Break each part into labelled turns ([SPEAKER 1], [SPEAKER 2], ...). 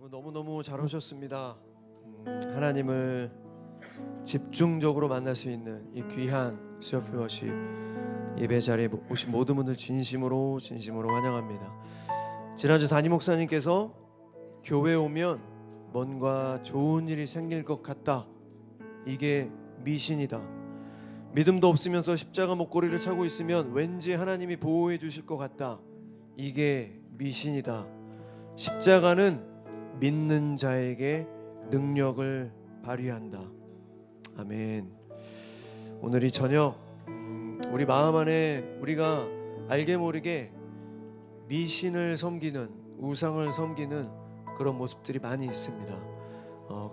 [SPEAKER 1] 여러분 너무너무 잘 오셨습니다. 하나님을 집중적으로 만날 수 있는 이 귀한 셀프 워십 예배 자리에 오신 모든 분들 진심으로 환영합니다. 지난주 담임 목사님께서 교회 오면 뭔가 좋은 일이 생길 것 같다, 이게 미신이다, 믿음도 없으면서 십자가 목걸이를 차고 있으면 왠지 하나님이 보호해 주실 것 같다, 이게 미신이다, 십자가는 믿는 자에게 능력을 발휘한다. 아멘. 오늘 이 저녁 우리 마음 안에 우리가 알게 모르게 미신을 섬기는, 우상을 섬기는 그런 모습들이 많이 있습니다.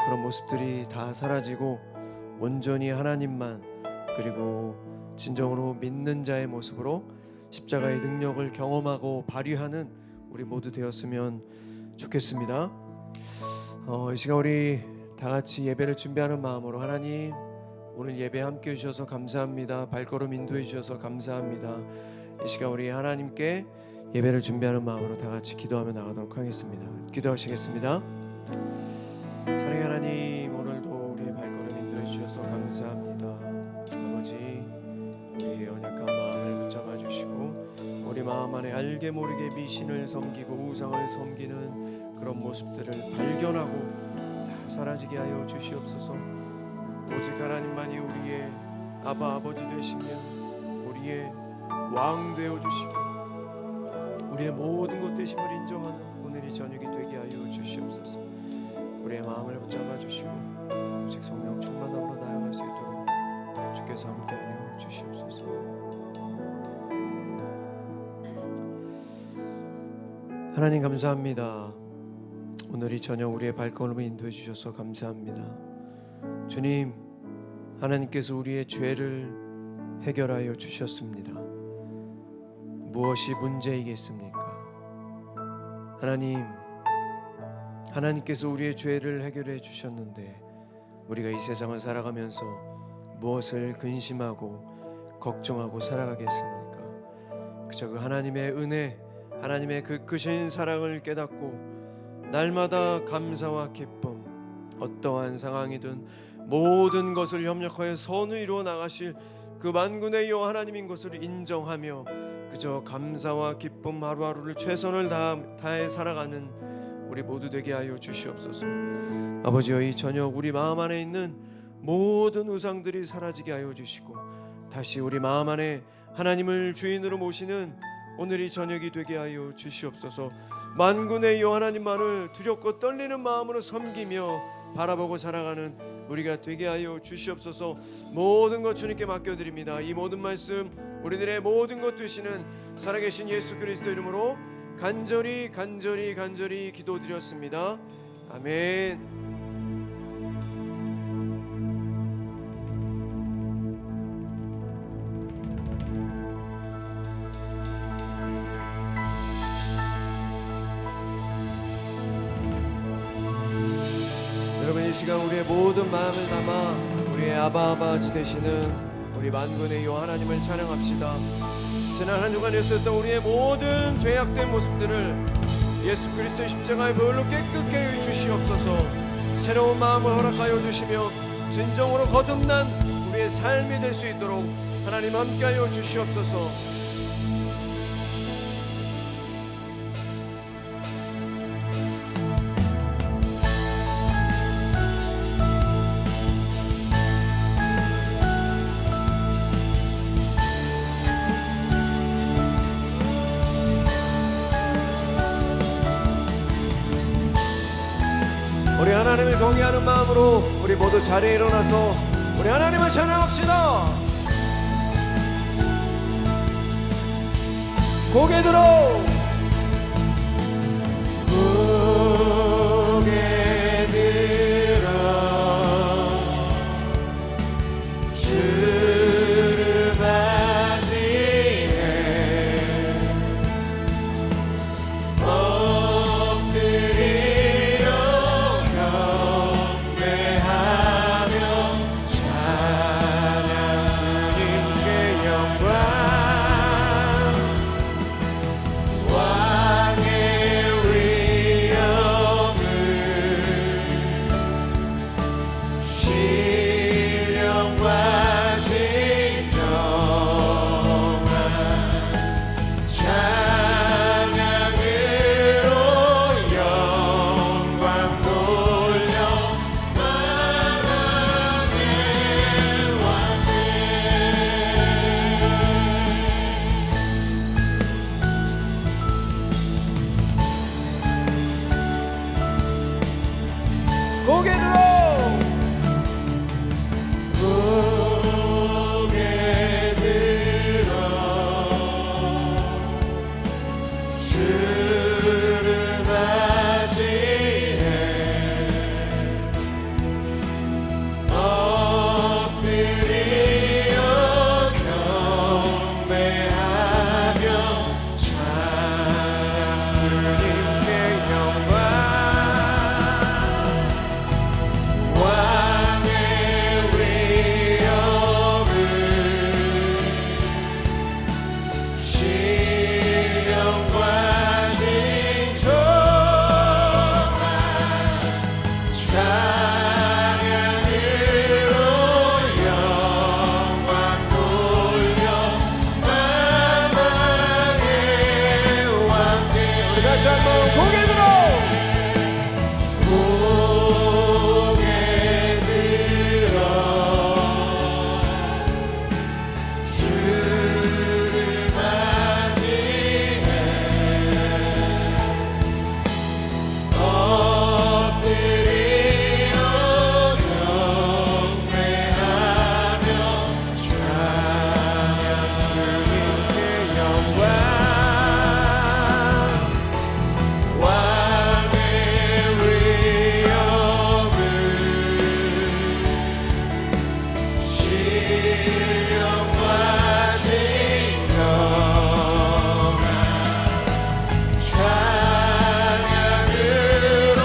[SPEAKER 1] 그런 모습들이 다 사라지고 온전히 하나님만, 그리고 진정으로 믿는 자의 모습으로 십자가의 능력을 경험하고 발휘하는 우리 모두 되었으면 좋겠습니다. 이 시간 우리 다 같이 예배를 준비하는 마음으로, 하나님 오늘 예배 함께 해주셔서 감사합니다. 발걸음 인도해 주셔서 감사합니다. 이 시간 우리 하나님께 예배를 준비하는 마음으로 다 같이 기도하며 나가도록 하겠습니다. 기도하시겠습니다. 사랑의 하나님, 오늘도 우리의 발걸음 인도해 주셔서 감사합니다. 아버지, 우리의 연약한 마음을 붙잡아 주시고 우리 마음 안에 알게 모르게 미신을 섬기고 우상을 섬기는 그런 모습들을 발견하고 다 사라지게 하여 주시옵소서. 오직 하나님만이 우리의 아버지 되시며 우리의 왕 되어 주시고 우리의 모든 것 되심을 인정하는 오늘이 저녁이 되게 하여 주시옵소서. 우리의 마음을 붙잡아 주시고 오직 성령 충만함으로 나아갈 수 있도록 주께서 함께하여 주시옵소서. 하나님 감사합니다. 오늘 이 저녁 우리의 발걸음을 인도해 주셔서 감사합니다. 주님, 하나님께서 우리의 죄를 해결하여 주셨습니다. 무엇이 문제이겠습니까? 하나님께서 우리의 죄를 해결해 주셨는데 우리가 이 세상을 살아가면서 무엇을 근심하고 걱정하고 살아가겠습니까? 그저 그 하나님의 은혜, 하나님의 그 크신 사랑을 깨닫고 날마다 감사와 기쁨, 어떠한 상황이든 모든 것을 협력하여 선을 이루어 나가실 그 만군의 여호와 하나님인 것을 인정하며 그저 감사와 기쁨 하루하루를 최선을 다해 살아가는 우리 모두 되게 하여 주시옵소서. 아버지여, 이 저녁 우리 마음 안에 있는 모든 우상들이 사라지게 하여 주시고 다시 우리 마음 안에 하나님을 주인으로 모시는 오늘 이 저녁이 되게 하여 주시옵소서. 만군의 여호와 하나님만을 두렵고 떨리는 마음으로 섬기며 바라보고 살아가는 우리가 되게 하여 주시옵소서. 모든 것 주님께 맡겨드립니다. 이 모든 말씀 우리들의 모든 것 되시는 살아계신 예수 그리스도 이름으로 간절히 기도드렸습니다. 아멘. 이 시간 우리의 모든 마음을 담아 우리의 아버지 되시는 우리 만군의 여호와 하나님을 찬양합시다. 지난 한 주간 있었던 우리의 모든 죄악된 모습들을 예수 그리스도의 십자가의 보혈로 깨끗게 해 주시옵소서. 새로운 마음을 허락하여 주시며 진정으로 거듭난 우리의 삶이 될 수 있도록 하나님 함께하여 주시옵소서. 우리 하나님을 경외하는 마음으로 우리 모두 자리에 일어나서 우리 하나님을 찬양합시다. 고개 들어 고개 들어 주를 맞이해 엎드리려 경배하며 찬양 주님께 영광 고개 들어
[SPEAKER 2] 주를 맞이해 엎드려 경배하며 주님께 영광 왕의 위엄을 신령과
[SPEAKER 1] 다시 한번 고개 들어
[SPEAKER 2] 고개 들어 주를 맞이해 엎드려 경배하며 찬양 주님께 영광 왕의 위엄을 신령과 진정한 찬양으로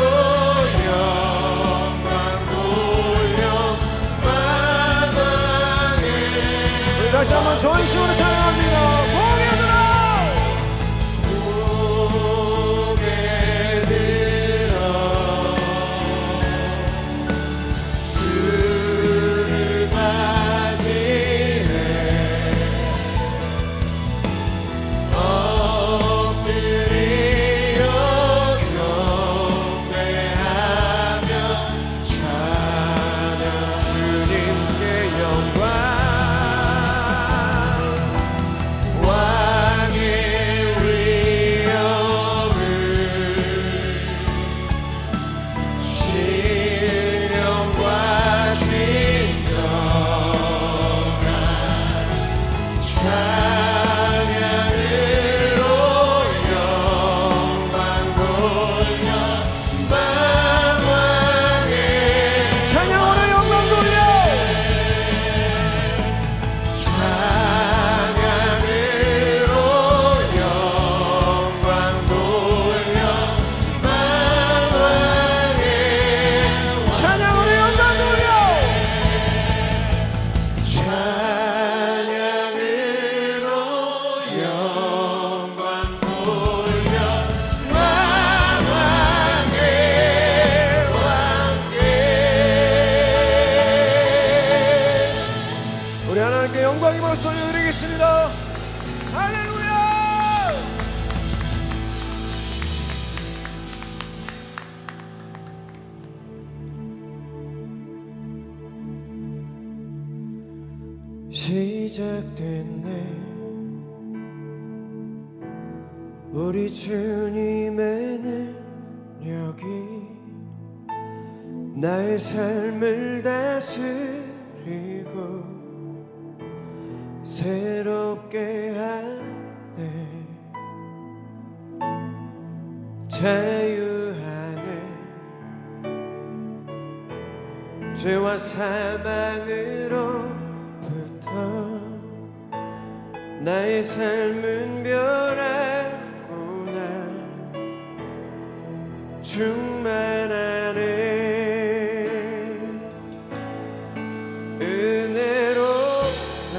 [SPEAKER 2] 영광 돌려 만왕의
[SPEAKER 1] 다시 한번 전심으로 찬양합니다. 고개 들어
[SPEAKER 2] 고개 들어 주를 맞이해 엎드려 경배하며 찬양 주님께 영광 왕의 위엄을 신령과 진정한 찬양으로 영광 돌려 만왕의
[SPEAKER 1] 찬양으로 영광 돌려
[SPEAKER 2] 찬양으로 영광 돌려 만왕의
[SPEAKER 1] 찬양으로 영광 돌려
[SPEAKER 2] 찬양으로 영광 돌려 만왕의 왕께
[SPEAKER 1] 우리 하나님께 영광의 박수 올려드리겠습니다. 할렐루야. 시작됐네 우리 주님의 능력이 나의 삶을 다스리고 새롭게 하네 자유하네 죄와 사망으로부터 나의 삶은 변하구나 충만하네 은혜로 나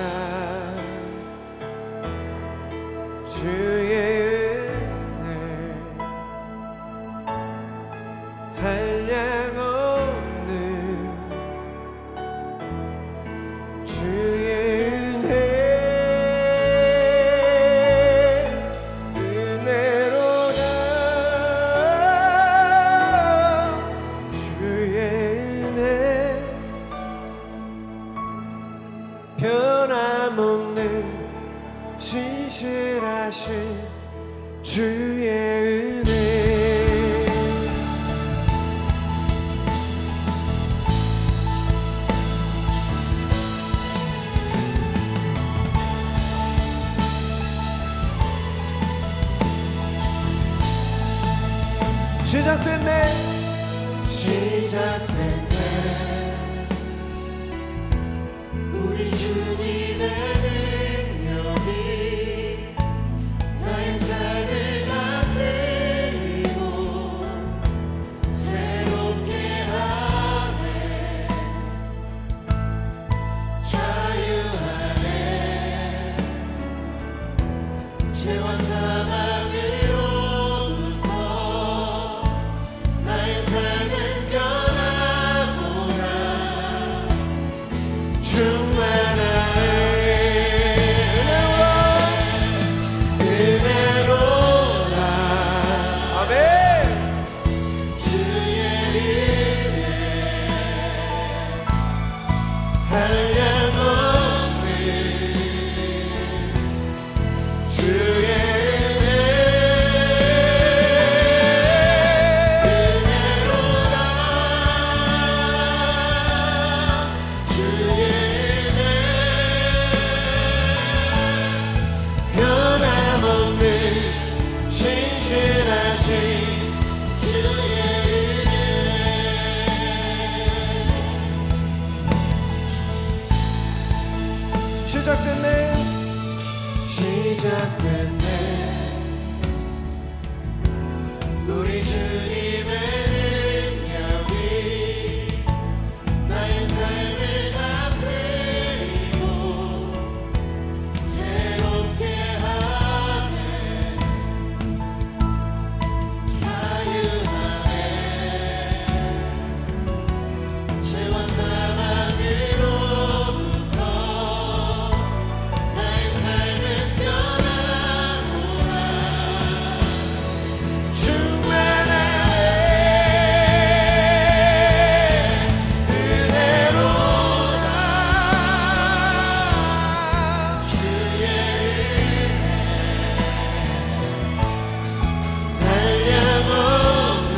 [SPEAKER 1] 주의 은혜 한량 없는 주의 은혜 은혜로 나 주의 은혜 변함없는 신실하신 주의 은혜 시작됐네.
[SPEAKER 2] 시작됐네. 우리 주님의 능력이 나의 삶을 다스리고 새롭게 하네. 자유하네. 죄와 사망으로부터 나의 삶은 변하구나. 충만하네. 은혜로다.
[SPEAKER 1] 아멘.
[SPEAKER 2] 주의 은혜 한량없는 주의 은혜로다. 주의 은혜 변함없는 신실하신 주의 은혜.
[SPEAKER 1] 시작됐네.
[SPEAKER 2] 시작됐네. 우리 주님의 능력이 나의 삶을 다스리고 새롭게 하네. 자유하네. 죄와 사망으로부터 나의 삶은 변하구나. 충만하네. 은혜로다. 주의 은혜 한량없는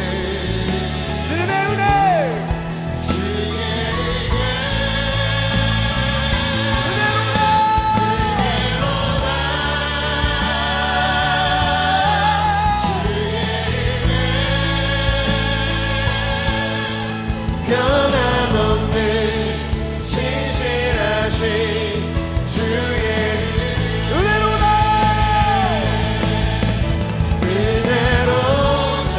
[SPEAKER 1] 주님의 은혜.
[SPEAKER 2] 주의 은혜로다. 변함없는 신실하신 주의
[SPEAKER 1] 은혜로다.
[SPEAKER 2] 은혜로다.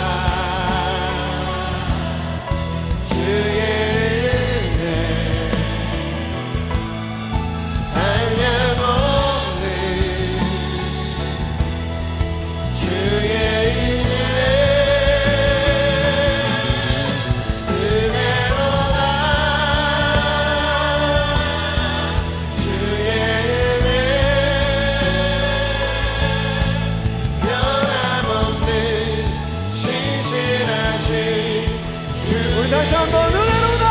[SPEAKER 2] 주의 은혜 한량없는 주의 은혜로다. 주의 은혜 변함없는 신실하신
[SPEAKER 1] 우리 다시 한번 은혜로다.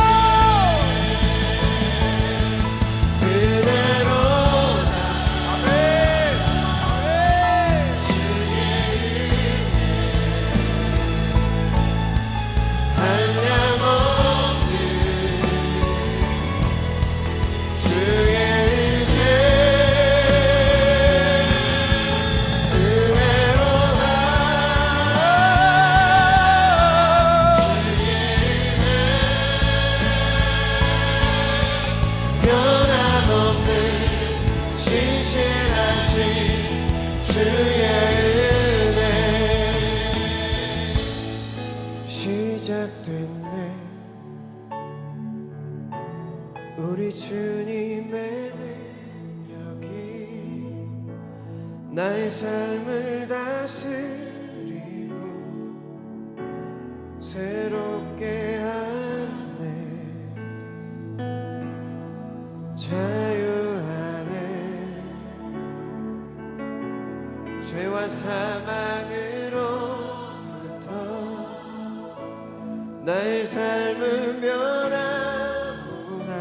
[SPEAKER 2] 은혜로다.
[SPEAKER 1] 아멘. 아멘.
[SPEAKER 2] 주의 은혜 한량없는 주의 은혜 은혜로다. 주의 은혜 변함없는 신실하신 주의 은혜. 시작됐네. 우리 주님의 능력이 나의 삶을 다스리고 새롭게 하네. 자유하네. 죄와 사망으로부터 나의 삶은 변하구나.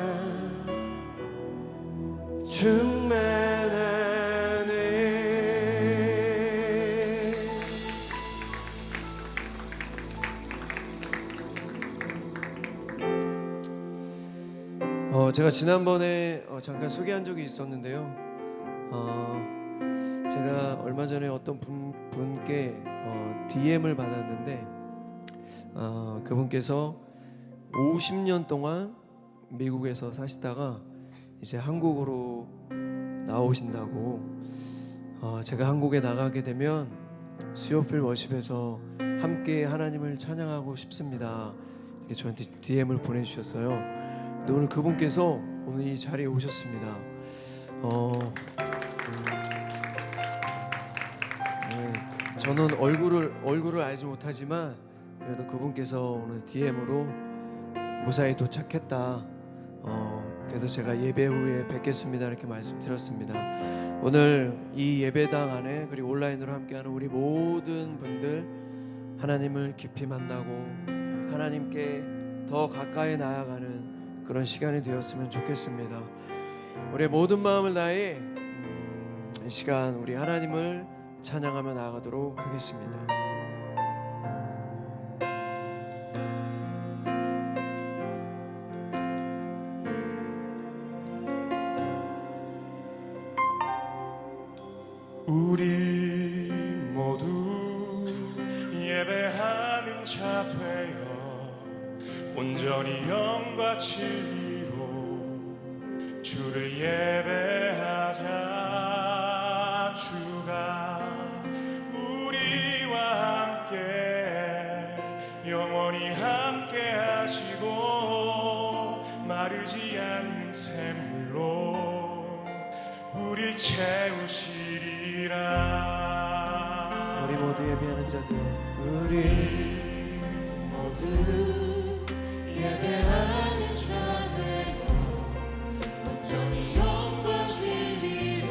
[SPEAKER 2] 충만하네.
[SPEAKER 1] 제가 지난번에 잠깐 소개한 적이 있었는데요. 제가 얼마 전에 어떤 분께 DM을 받았는데 그분께서 50년 동안 미국에서 사시다가 이제 한국으로 나오신다고, 제가 한국에 나가게 되면 수요필 워십에서 함께 하나님을 찬양하고 싶습니다, 이렇게 저한테 DM을 보내주셨어요. 근데 오늘 그분께서 오늘 이 자리에 오셨습니다. 네, 저는 얼굴을 알지 못하지만 그래도 그분께서 오늘 DM으로 무사히 도착했다, 그래서 제가 예배 후에 뵙겠습니다, 이렇게 말씀드렸습니다. 오늘 이 예배당 안에 그리고 온라인으로 함께하는 우리 모든 분들, 하나님을 깊이 만나고 하나님께 더 가까이 나아가는 그런 시간이 되었으면 좋겠습니다. 우리의 모든 마음을 다해 이 시간 우리 하나님을 찬양하며 나아가도록 하겠습니다.
[SPEAKER 2] 우리 모두 예배하는 자 되어 온전히 영과 진리로 주를 예배하자. 주가 우리와 함께 영원히 함께 하시고 마르지 않는 샘물로 우릴 채우시리라.
[SPEAKER 1] 우리 모두 예배하는 자들,
[SPEAKER 2] 우리 모두 예배하는 자 되어 온전히 영과 진리로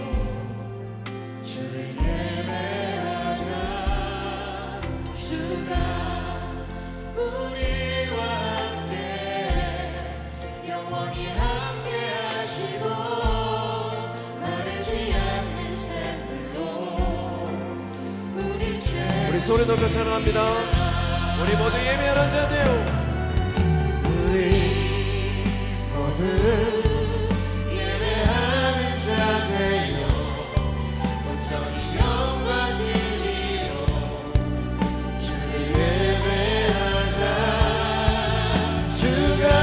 [SPEAKER 2] 주를 예배하자. 주가 우리와 함께 영원히 함께 하시고 마르지 않는 샘물로 우리
[SPEAKER 1] 우리 소리 높여 찬양합니다. 우리 모두 예배하는 자들,
[SPEAKER 2] 우리 모두 예배하는 자 되어 온전히 영과 진리로 주를 예배하자. 주가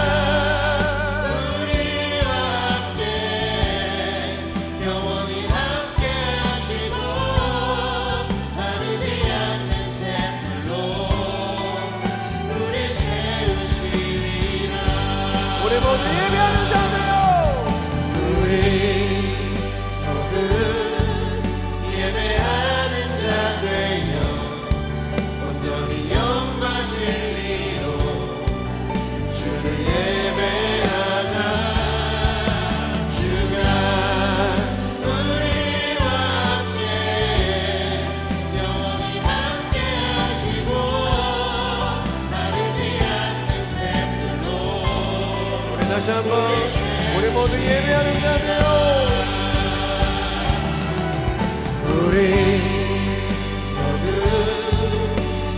[SPEAKER 2] 우리와 함께 영원히 함께 하시고 마르지 않는 샘물로 우릴 채우시리라.
[SPEAKER 1] 우리 모두 예배하는 자들요.
[SPEAKER 2] 우리 모두 예배하는 자 되어 온전히 영과 진리로 주를 예배하자. 주가 우리와 함께 영원히 함께 하시고 마르지 않는 샘물로
[SPEAKER 1] 우리 다시 한번 우리 모두 예배하는 자들요.
[SPEAKER 2] 우리 모두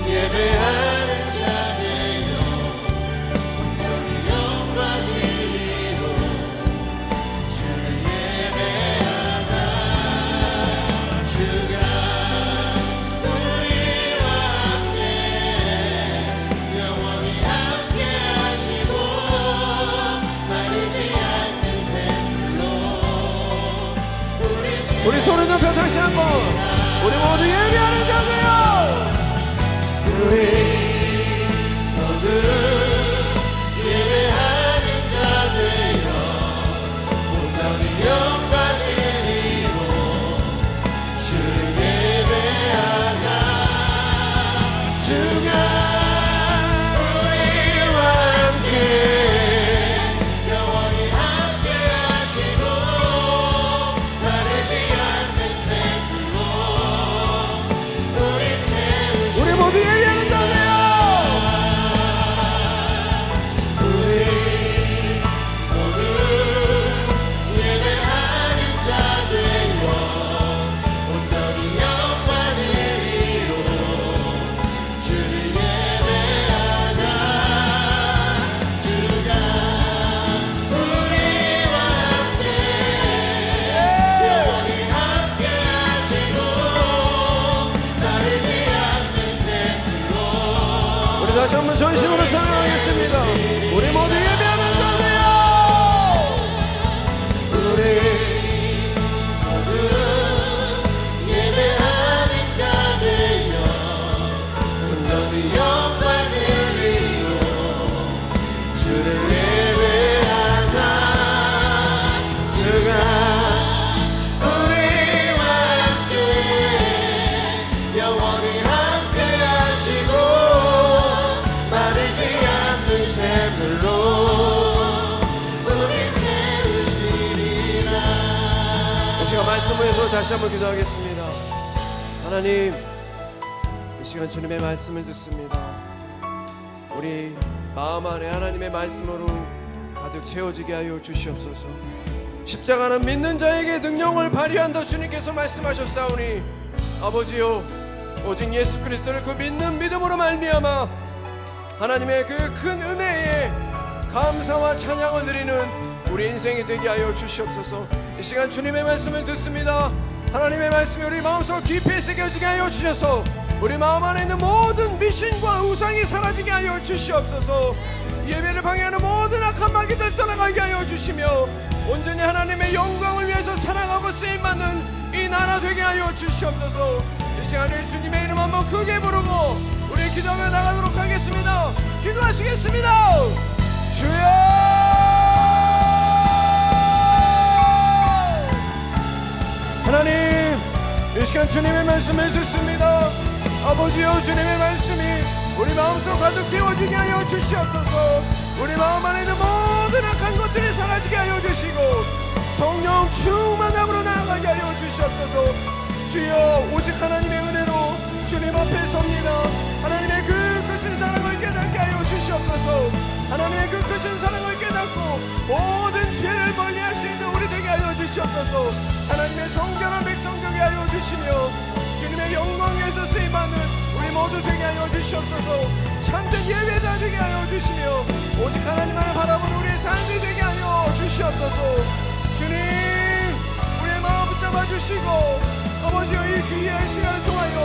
[SPEAKER 2] 예배하는 자 되어 온전히 영과 진리로 주를 예배하자. 주가 우리와 함께 영원히 함께 하시고 마르지 않는 샘물로
[SPEAKER 1] 우리 소리 높여 다시 한번 우리 모두 예배하는 자들요.
[SPEAKER 2] 우리 모두 예배하는 자 되어 온전히 영과 진리로 주를 예배하자. 주가 우리와 함께 영원히 함께 하시고 마르지 않는 샘물로 우리 채우시리라.
[SPEAKER 1] 우리 모두 예배하는 자들요.
[SPEAKER 2] 우리 모두 예배하는 자 되어 온전히 영과 진리로 주를
[SPEAKER 1] 다시 한번 전심으로 찬양하겠습니다. 우리 모두 예배하는 자들이여, 우리
[SPEAKER 2] 모두 예배하는 자들여 온전히 영광 드리고 주를 예배하자. 주가 우리와 함께 영원히 함께 하시고 마르지 않는 샘물로 우리 채우시리라.
[SPEAKER 1] 이 시간 말씀을 해서 다시 한번 기도하겠습니다. 하나님, 이 시간 주님의 말씀을 듣습니다. 우리 마음 안에 하나님의 말씀으로 가득 채워지게 하여 주시옵소서. 십자가는 믿는 자에게 능력을 발휘한다 주님께서 말씀하셨사오니 아버지요, 오직 예수 그리스도를 그 믿는 믿음으로 말미암아 하나님의 그 큰 은혜에 감사와 찬양을 드리는 우리 인생이 되게 하여 주시옵소서. 이 시간 주님의 말씀을 듣습니다. 하나님의 말씀이 우리 마음속 깊이 새겨지게 하여 주셔서 우리 마음 안에 있는 모든 미신과 우상이 사라지게 하여 주시옵소서. 예배를 방해하는 모든 악한 마귀들 떠나가게 하여 주시며 온전히 하나님의 영광을 위해서 살아가고 쓰임받는 이 나라 되게 하여 주시옵소서. 이 시간에 주님의 이름 한번 크게 부르고 우리 기도하며 나가도록 하겠습니다. 기도하시겠습니다. 주여, 하나님, 이 시간 주님의 말씀을 듣습니다. 아버지여, 주님의 말씀이 우리 마음속 가득 채워지게 하여 주시옵소서. 우리 마음 안에 있는 모든 악한 것들이 사라지게 하여 주시고 성령 충만함으로 나아가게 하여 주시옵소서. 주여, 오직 하나님의 은혜로 주님 앞에 섭니다. 하나님의 그 크신 사랑을 깨닫게 하여 주시옵소서. 하나님의 그 크신 사랑을 깨닫고 모든 죄를 멀리할 수 있는 우리 되게 하여 주시옵소서. 하나님의 성결한 백성 되게 하여 주시며 주님의 영광에서 쓰임받는 우리 모두 되게 하여 주시옵소서. 참된 예배자 되게 하여 주시며 오직 하나님만을 바라보는 우리의 삶이 되게 하여 주시옵소서. 주님, 우리의 마음 붙잡아 주시고 아버지여, 이 귀한 시간을 통하여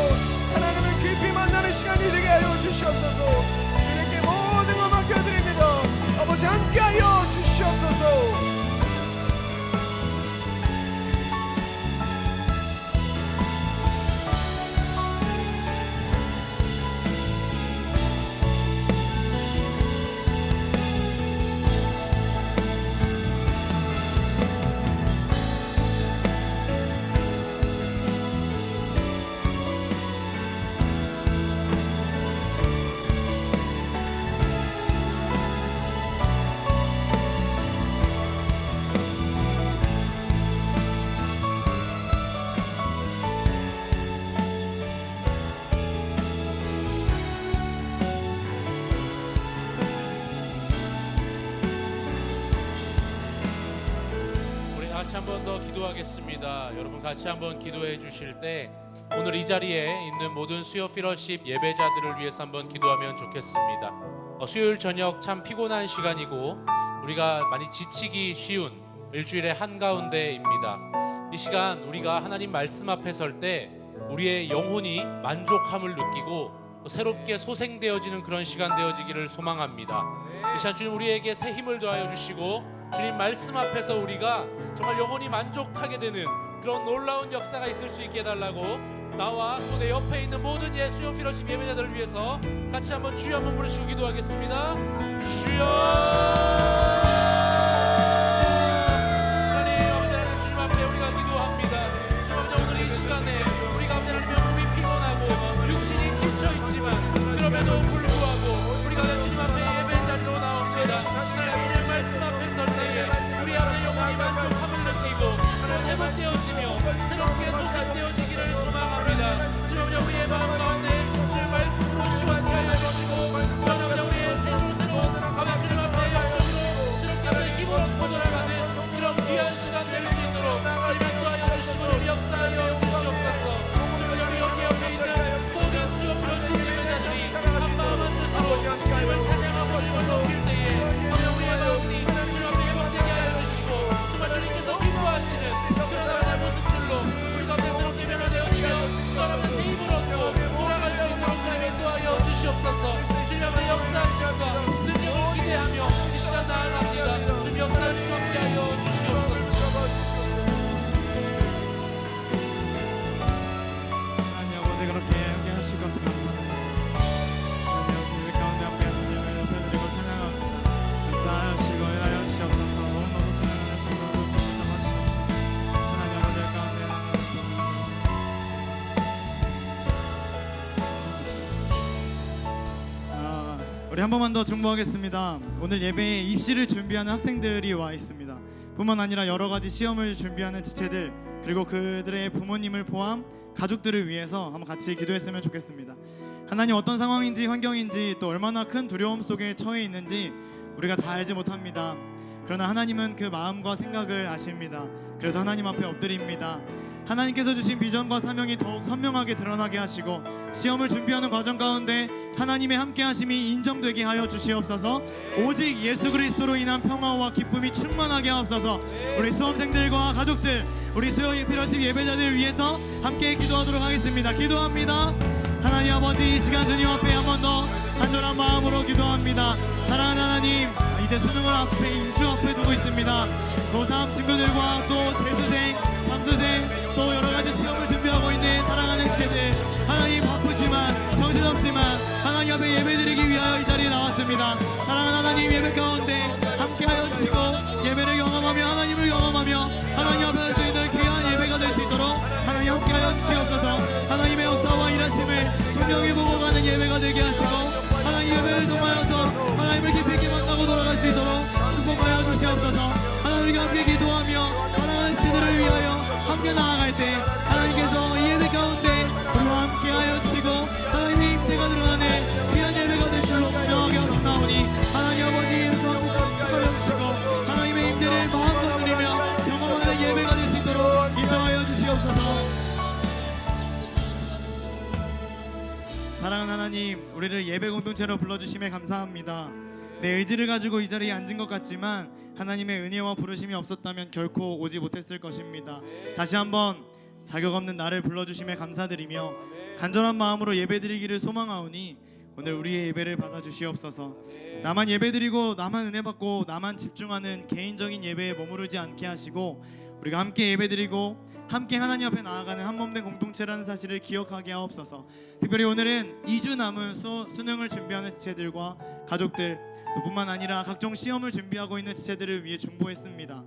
[SPEAKER 1] 하나님을 깊이 만나는 시간이 되게 하여 주시옵소서. 주님께 모든 것 맡겨드립니다. 아버지, 함께 하여 주시옵소서.
[SPEAKER 3] 같이 한번 더 기도하겠습니다. 여러분 같이 한번 기도해 주실 때 오늘 이 자리에 있는 모든 수요 피러십 예배자들을 위해서 한번 기도하면 좋겠습니다. 수요일 저녁 참 피곤한 시간이고 우리가 많이 지치기 쉬운 일주일의 한가운데입니다. 이 시간 우리가 하나님 말씀 앞에 설 때 우리의 영혼이 만족함을 느끼고 새롭게 소생되어지는 그런 시간 되어지기를 소망합니다. 이 시간 주님 우리에게 새 힘을 더하여 주시고 주님 말씀 앞에서 우리가 정말 영혼이 만족하게 되는 그런 놀라운 역사가 있을 수 있게 해달라고 나와 또 내 옆에 있는 모든 수요 피러십 예배자들을 위해서 같이 한번 주여 한번 부르시고 기도하겠습니다. 주여, 하나님 아버지 하나님 주님 앞에 우리가 기도합니다. 주님 아버지 오늘 이 시간에 우리가 아버지 하나님 몸이 피곤하고 육신이 지쳐있지만 그럼에도 불구하고 우리가 주님 앞에 예배 자리로 나옵니다. 하나님 주님 말씀 앞에 설 때에 우리 안에 영혼이 만족함을 느끼고 회복되어지며 새롭게 소생되어지기를 소망합니다. 주님 아버지 우리의 마음 가운데 주의 말씀으로 시원케 하여 주시고 주님 아버지 우리의 새로운 아버지 주님 앞에 영적으로 새롭게 아버지 힘을 얻고 돌아가는 그런 귀한 시간 될 수 있도록 주님 인도하여 주시고 역사하여 주시옵소서. 주님 아버지 우리 여기 옆에 있는 모든 수요 피러십 예배자들이
[SPEAKER 4] 우리 한 번만 더 중보하겠습니다. 오늘 예배에 입시를 준비하는 학생들이 와 있습니다. 뿐만 아니라 여러 가지 시험을 준비하는 지체들, 그리고 그들의 부모님을 포함 가족들을 위해서 한번 같이 기도했으면 좋겠습니다. 하나님, 어떤 상황인지 환경인지 또 얼마나 큰 두려움 속에 처해 있는지 우리가 다 알지 못합니다. 그러나 하나님은 그 마음과 생각을 아십니다. 그래서 하나님 앞에 엎드립니다. 하나님께서 주신 비전과 사명이 더욱 선명하게 드러나게 하시고 시험을 준비하는 과정 가운데 하나님의 함께 하심이 인정되게 하여 주시옵소서. 오직 예수 그리스도로 인한 평화와 기쁨이 충만하게 하옵소서. 우리 수험생들과 가족들, 우리 수요 피러십 예배자들을 위해서 함께 기도하도록 하겠습니다. 기도합니다. 하나님 아버지, 이 시간 주님 앞에 한 번 더 간절한 마음으로 기도합니다. 사랑하는 하나님, 이제 수능을 앞에 2주 앞에 두고 있습니다. 고3 친구들과 또 재수생, 잠수생, 또 여러 가지 시험을 준비하고 있는 사랑하는 지체들, 하나님 바쁘지만 정신없지만 하나님 앞에 예배드리기 위하여 이 자리에 나왔습니다. 사랑하는 하나님, 예배 가운데 함께하여 주시고 예배를 경험하며 하나님을 경험하며 하나님 앞에 할 수 있는 귀한 예배가 될 수 있도록 하나님 함께하여 주시옵소서. 하나님의 역사와 일하심을 분명히 보고 가는 예배가 되게 하시고 하나님 예배를 통하여서 하나님을 깊이 있게 만나고 돌아갈 수 있도록 축복하여 주시옵소서. 하나님과 함께 기도하며 사랑하는 지체들을 위하여 함께 나아갈 때 하나님께서 이 예배 가운데 우리와 함께하여 주시고 하나님의 임재가 드러나는 귀한 예배가 될 줄로 분명하게 하시나오니 하나님 아버지 축복하여 주시고 하나님의 임재를 마음껏 누리며 경험하는 예배가 될 수 있도록 인도하여 주시옵소서. 사랑하는 하나님, 우리를 예배 공동체로 불러주심에 감사합니다. 내 의지를 가지고 이 자리에 앉은 것 같지만 하나님의 은혜와 부르심이 없었다면 결코 오지 못했을 것입니다. 다시 한번 자격 없는 나를 불러주심에 감사드리며 간절한 마음으로 예배드리기를 소망하오니 오늘 우리의 예배를 받아주시옵소서. 나만 예배드리고 나만 은혜 받고 나만 집중하는 개인적인 예배에 머무르지 않게 하시고 우리가 함께 예배드리고 함께 하나님 앞에 나아가는 한몸된 공동체라는 사실을 기억하게 하옵소서. 특별히 오늘은 2주 남은 수능을 준비하는 지체들과 가족들, 또 뿐만 아니라 각종 시험을 준비하고 있는 지체들을 위해 중보했습니다.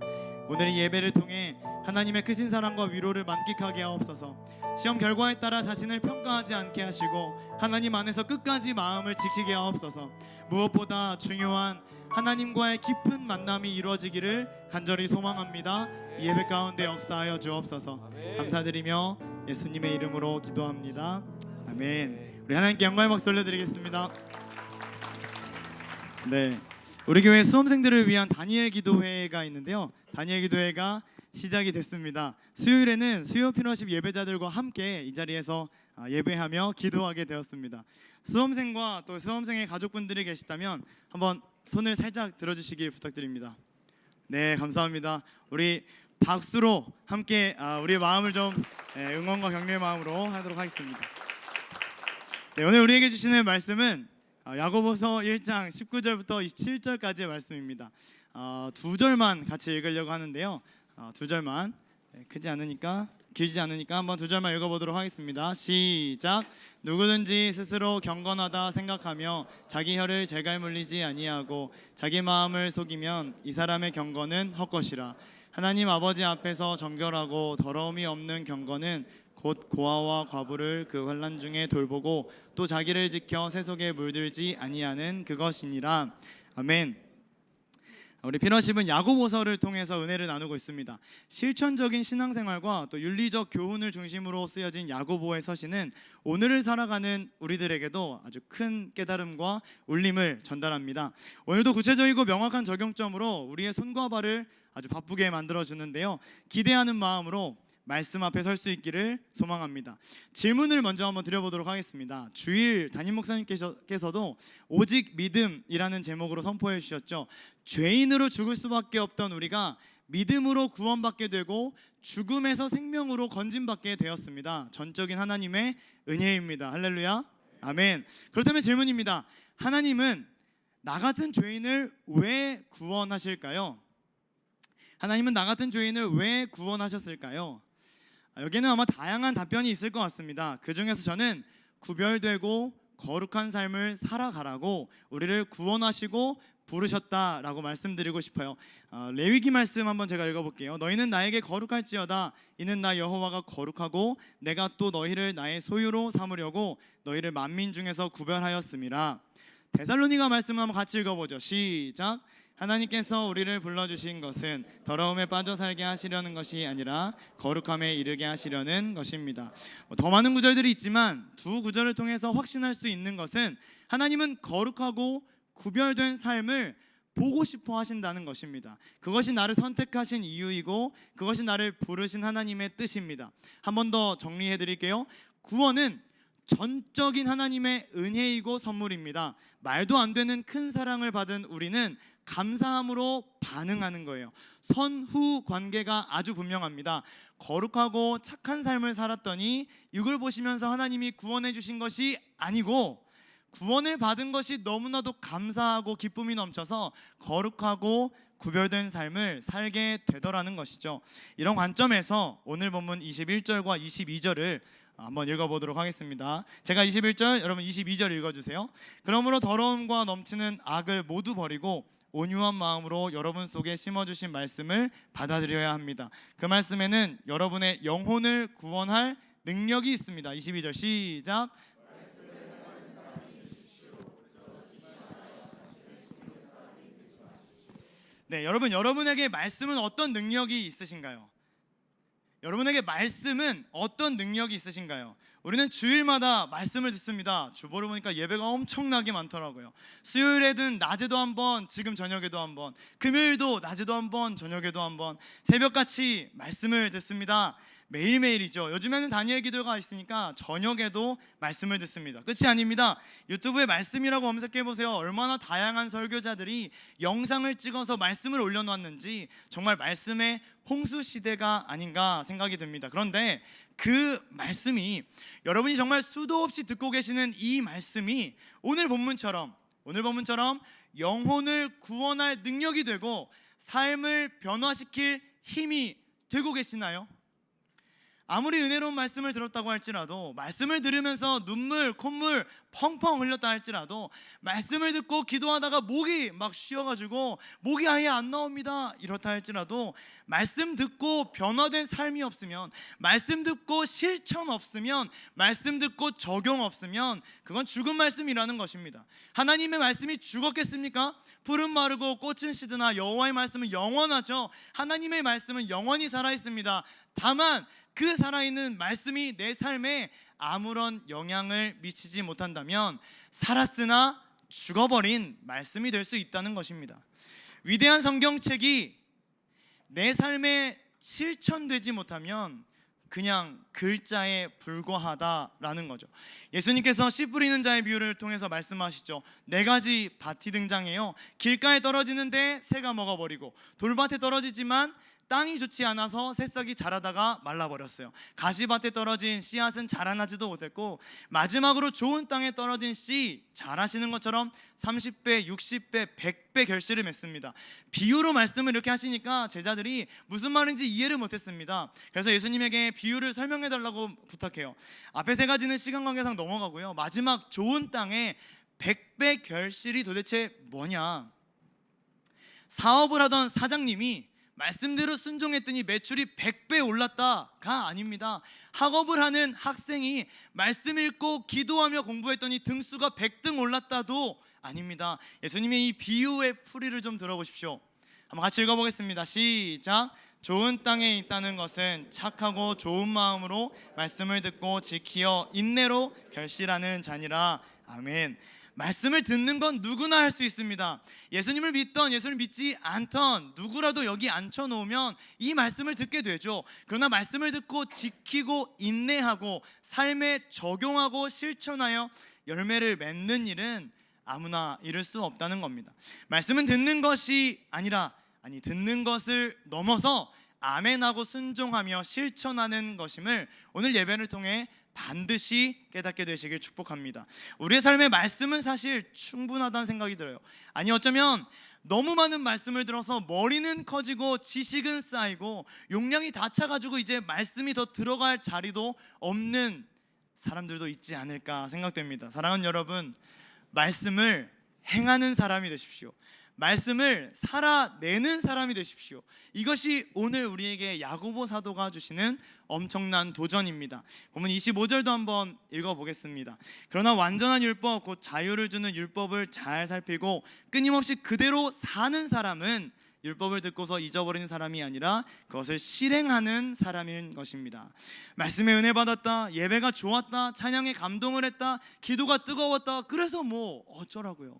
[SPEAKER 4] 오늘 이 예배를 통해 하나님의 크신 사랑과 위로를 만끽하게 하옵소서. 시험 결과에 따라 자신을 평가하지 않게 하시고 하나님 안에서 끝까지 마음을 지키게 하옵소서. 무엇보다 중요한 하나님과의 깊은 만남이 이루어지기를 간절히 소망합니다. 이 예배 가운데 역사하여 주옵소서. 감사드리며 예수님의 이름으로 기도합니다. 아멘. 우리 하나님께 영광의 박수 올려드리겠습니다. 네, 우리 교회 수험생들을 위한 다니엘 기도회가 있는데요. 다니엘 기도회가 시작이 됐습니다. 수요일에는 수요 피러십 예배자들과 함께 이 자리에서 예배하며 기도하게 되었습니다. 수험생과 또 수험생의 가족분들이 계시다면 한번 손을 살짝 들어주시길 부탁드립니다. 네, 감사합니다. 우리 박수로 함께 우리의 마음을 좀 응원과 격려의 마음으로 하도록 하겠습니다. 네, 오늘 우리에게 주시는 말씀은 야고보서 1장 19절부터 27절까지의 말씀입니다. 두 절만 같이 읽으려고 하는데요. 두 절만, 길지 않으니까 한번 두 절만 읽어보도록 하겠습니다. 시작. 누구든지 스스로 경건하다 생각하며 자기 혀를 제갈 물리지 아니하고 자기 마음을 속이면 이 사람의 경건은 헛것이라. 하나님 아버지 앞에서 정결하고 더러움이 없는 경건은 곧 고아와 과부를 그 환난 중에 돌보고 또 자기를 지켜 세속에 물들지 아니하는 그것이니라. 아멘. 우리 피러십은 야고보서를 통해서 은혜를 나누고 있습니다. 실천적인 신앙생활과 또 윤리적 교훈을 중심으로 쓰여진 야고보의 서신은 오늘을 살아가는 우리들에게도 아주 큰 깨달음과 울림을 전달합니다. 오늘도 구체적이고 명확한 적용점으로 우리의 손과 발을 아주 바쁘게 만들어주는데요. 기대하는 마음으로 말씀 앞에 설 수 있기를 소망합니다. 질문을 먼저 한번 드려보도록 하겠습니다. 주일 담임 목사님께서도 오직 믿음이라는 제목으로 선포해 주셨죠. 죄인으로 죽을 수밖에 없던 우리가 믿음으로 구원받게 되고 죽음에서 생명으로 건진받게 되었습니다. 전적인 하나님의 은혜입니다. 할렐루야. 아멘. 그렇다면 질문입니다. 하나님은 나 같은 죄인을 왜 구원하실까요? 하나님은 나 같은 죄인을 왜 구원하셨을까요? 여기에는 아마 다양한 답변이 있을 것 같습니다. 그 중에서 저는 구별되고 거룩한 삶을 살아가라고 우리를 구원하시고 부르셨다라고 말씀드리고 싶어요. 레위기 말씀 한번 제가 읽어볼게요. 너희는 나에게 거룩할지어다. 이는 나 여호와가 거룩하고 내가 또 너희를 나의 소유로 삼으려고 너희를 만민 중에서 구별하였음이라. 데살로니가 말씀을 한번 같이 읽어보죠. 시작. 하나님께서 우리를 불러주신 것은 더러움에 빠져 살게 하시려는 것이 아니라 거룩함에 이르게 하시려는 것입니다. 더 많은 구절들이 있지만 두 구절을 통해서 확신할 수 있는 것은 하나님은 거룩하고 구별된 삶을 보고 싶어 하신다는 것입니다. 그것이 나를 선택하신 이유이고 그것이 나를 부르신 하나님의 뜻입니다. 한 번 더 정리해 드릴게요. 구원은 전적인 하나님의 은혜이고 선물입니다. 말도 안 되는 큰 사랑을 받은 우리는 감사함으로 반응하는 거예요. 선후 관계가 아주 분명합니다. 거룩하고 착한 삶을 살았더니 이걸 보시면서 하나님이 구원해 주신 것이 아니고 구원을 받은 것이 너무나도 감사하고 기쁨이 넘쳐서 거룩하고 구별된 삶을 살게 되더라는 것이죠. 이런 관점에서 오늘 본문 21절과 22절을 한번 읽어보도록 하겠습니다. 제가 21절, 여러분 22절 읽어주세요. 그러므로 더러움과 넘치는 악을 모두 버리고 온유한 마음으로 여러분 속에 심어주신 말씀을 받아들여야 합니다. 그 말씀에는 여러분의 영혼을 구원할 능력이 있습니다. 22절 시작. 네, 여러분에게 말씀은 어떤 능력이 있으신가요? 여러분에게 말씀은 어떤 능력이 있으신가요? 우리는 주일마다 말씀을 듣습니다. 주보를 보니까 예배가 엄청나게 많더라고요. 수요일에는 낮에도 한번, 지금 저녁에도 한번, 금요일도 낮에도 한번, 저녁에도 한번, 새벽같이 말씀을 듣습니다. 매일매일이죠. 요즘에는 다니엘 기도가 있으니까 저녁에도 말씀을 듣습니다. 끝이 아닙니다. 유튜브에 말씀이라고 검색해보세요. 얼마나 다양한 설교자들이 영상을 찍어서 말씀을 올려놨는지 정말 말씀의 홍수시대가 아닌가 생각이 듭니다. 그런데 그 말씀이, 여러분이 정말 수도 없이 듣고 계시는 이 말씀이 오늘 본문처럼 영혼을 구원할 능력이 되고 삶을 변화시킬 힘이 되고 계시나요? 아무리 은혜로운 말씀을 들었다고 할지라도, 말씀을 들으면서 눈물, 콧물 펑펑 흘렸다 할지라도, 말씀을 듣고 기도하다가 목이 막 쉬어가지고 목이 아예 안 나옵니다 이렇다 할지라도, 말씀 듣고 변화된 삶이 없으면, 말씀 듣고 실천 없으면, 말씀 듣고 적용 없으면 그건 죽은 말씀이라는 것입니다. 하나님의 말씀이 죽었겠습니까? 풀은 마르고 꽃은 시드나 여호와의 말씀은 영원하죠. 하나님의 말씀은 영원히 살아있습니다. 다만 그 살아있는 말씀이 내 삶에 아무런 영향을 미치지 못한다면 살았으나 죽어버린 말씀이 될 수 있다는 것입니다. 위대한 성경책이 내 삶에 실천되지 못하면 그냥 글자에 불과하다라는 거죠. 예수님께서 씨 뿌리는 자의 비유를 통해서 말씀하시죠. 4가지 밭이 등장해요. 길가에 떨어지는데 새가 먹어버리고, 돌밭에 떨어지지만 땅이 좋지 않아서 새싹이 자라다가 말라버렸어요. 가시밭에 떨어진 씨앗은 자라나지도 못했고, 마지막으로 좋은 땅에 떨어진 씨, 잘하시는 것처럼 30배, 60배, 100배 결실을 맺습니다. 비유로 말씀을 이렇게 하시니까 제자들이 무슨 말인지 이해를 못했습니다. 그래서 예수님에게 비유를 설명해달라고 부탁해요. 앞에 3가지는 시간 관계상 넘어가고요. 마지막 좋은 땅에 100배 결실이 도대체 뭐냐? 사업을 하던 사장님이 말씀대로 순종했더니 매출이 100배 올랐다가 아닙니다. 학업을 하는 학생이 말씀 읽고 기도하며 공부했더니 등수가 100등 올랐다도 아닙니다. 예수님의 이 비유의 풀이를 좀 들어보십시오. 한번 같이 읽어보겠습니다. 시작. 좋은 땅에 있다는 것은 착하고 좋은 마음으로 말씀을 듣고 지키어 인내로 결실하는 자니라. 아멘. 말씀을 듣는 건 누구나 할 수 있습니다. 예수님을 믿던, 예수님을 믿지 않던 누구라도 여기 앉혀놓으면 이 말씀을 듣게 되죠. 그러나 말씀을 듣고 지키고 인내하고 삶에 적용하고 실천하여 열매를 맺는 일은 아무나 이룰 수 없다는 겁니다. 말씀은 듣는 것이 아니라, 듣는 것을 넘어서 아멘하고 순종하며 실천하는 것임을 오늘 예배를 통해 반드시 깨닫게 되시길 축복합니다. 우리의 삶의 말씀은 사실 충분하다는 생각이 들어요. 어쩌면 너무 많은 말씀을 들어서 머리는 커지고 지식은 쌓이고 용량이 다 차가지고 이제 말씀이 더 들어갈 자리도 없는 사람들도 있지 않을까 생각됩니다. 사랑하는 여러분, 말씀을 행하는 사람이 되십시오. 말씀을 살아내는 사람이 되십시오. 이것이 오늘 우리에게 야고보 사도가 주시는 엄청난 도전입니다. 본문 25절도 한번 읽어보겠습니다. 그러나 완전한 율법 곧 자유를 주는 율법을 잘 살피고 끊임없이 그대로 사는 사람은 율법을 듣고서 잊어버리는 사람이 아니라 그것을 실행하는 사람인 것입니다. 말씀에 은혜 받았다, 예배가 좋았다, 찬양에 감동을 했다, 기도가 뜨거웠다, 그래서 뭐 어쩌라고요.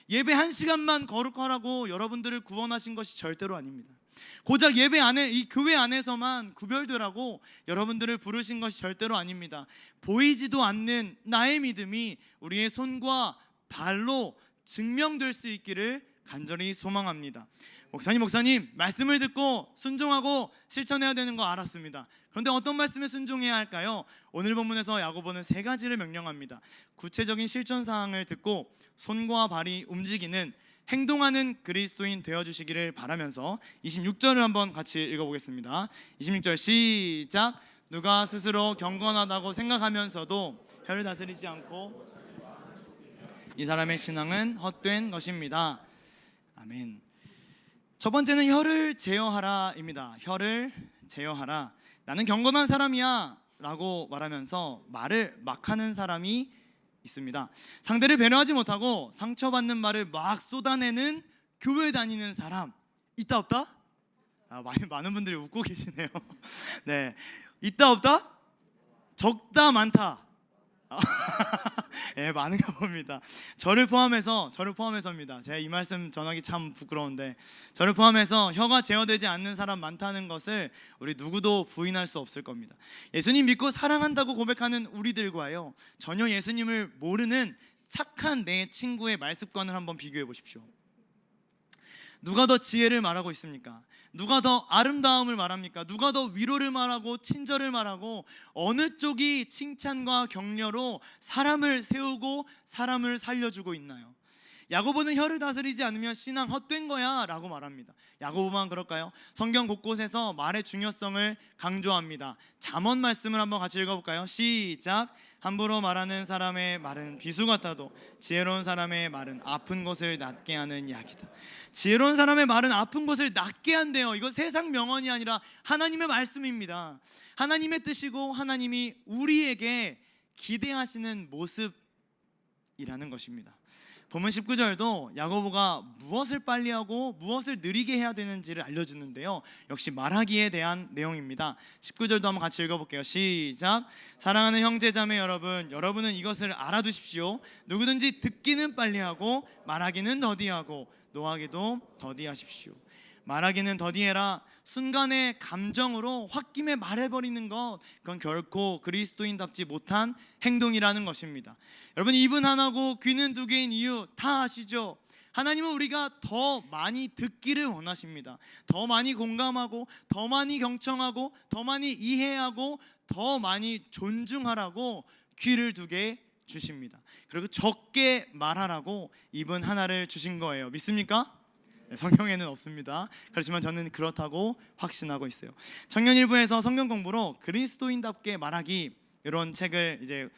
[SPEAKER 4] 예배 1시간만 거룩하라고 여러분들을 구원하신 것이 절대로 아닙니다. 고작 예배 안에, 이 교회 안에서만 구별되라고 여러분들을 부르신 것이 절대로 아닙니다. 보이지도 않는 나의 믿음이 우리의 손과 발로 증명될 수 있기를 간절히 소망합니다. 목사님 말씀을 듣고 순종하고 실천해야 되는 거 알았습니다. 그런데 어떤 말씀에 순종해야 할까요? 오늘 본문에서 야고보는 3가지를 명령합니다. 구체적인 실천 사항을 듣고 손과 발이 움직이는 행동하는 그리스도인 되어주시기를 바라면서 26절을 한번 같이 읽어보겠습니다. 26절 시작. 누가 스스로 경건하다고 생각하면서도 혀를 다스리지 않고 이 사람의 신앙은 헛된 것입니다. 아멘. 첫 번째는 혀를 제어하라입니다. 혀를 제어하라. 나는 경건한 사람이야 라고 말하면서 말을 막 하는 사람이 있습니다. 상대를 배려하지 못하고 상처받는 말을 막 쏟아내는 교회 다니는 사람 있다 없다? 많은 분들이 웃고 계시네요. 네, 있다 없다? 적다 많다. 예, 많은가 봅니다. 저를 포함해서입니다. 제가 이 말씀 전하기 참 부끄러운데 저를 포함해서 혀가 제어되지 않는 사람 많다는 것을 우리 누구도 부인할 수 없을 겁니다. 예수님 믿고 사랑한다고 고백하는 우리들과요, 전혀 예수님을 모르는 착한 내 친구의 말습관을 한번 비교해 보십시오. 누가 더 지혜를 말하고 있습니까? 누가 더 아름다움을 말합니까? 누가 더 위로를 말하고 친절을 말하고 어느 쪽이 칭찬과 격려로 사람을 세우고 사람을 살려주고 있나요? 야고보는 혀를 다스리지 않으면 신앙 헛된 거야 라고 말합니다. 야고보만 그럴까요? 성경 곳곳에서 말의 중요성을 강조합니다. 잠언 말씀을 한번 같이 읽어볼까요? 시작. 함부로 말하는 사람의 말은 비수 같아도 지혜로운 사람의 말은 아픈 곳을 낫게 하는 약이다. 지혜로운 사람의 말은 아픈 곳을 낫게 한대요. 이거 세상 명언이 아니라 하나님의 말씀입니다. 하나님의 뜻이고 하나님이 우리에게 기대하시는 모습이라는 것입니다. 본문 19절도 야고보가 무엇을 빨리 하고 무엇을 느리게 해야 되는지를 알려주는데요, 역시 말하기에 대한 내용입니다. 19절도 한번 같이 읽어볼게요. 시작. 사랑하는 형제자매 여러분, 여러분은 이것을 알아두십시오. 누구든지 듣기는 빨리 하고 말하기는 더디하고 노하기도 더디하십시오. 말하기는 더디해라. 순간의 감정으로 홧김에 말해버리는 것, 그건 결코 그리스도인답지 못한 행동이라는 것입니다. 여러분, 입은 하나고 귀는 2개인 이유 다 아시죠? 하나님은 우리가 더 많이 듣기를 원하십니다. 더 많이 공감하고 더 많이 경청하고 더 많이 이해하고 더 많이 존중하라고 귀를 2개 주십니다. 그리고 적게 말하라고 입은 하나를 주신 거예요. 믿습니까? 성경에는 없습니다. 그렇지만 저는 그렇다고 확신하고 있어요. 청년일부에서 성경 공부로 그리스도인답게 말하기, 이런 책을 이제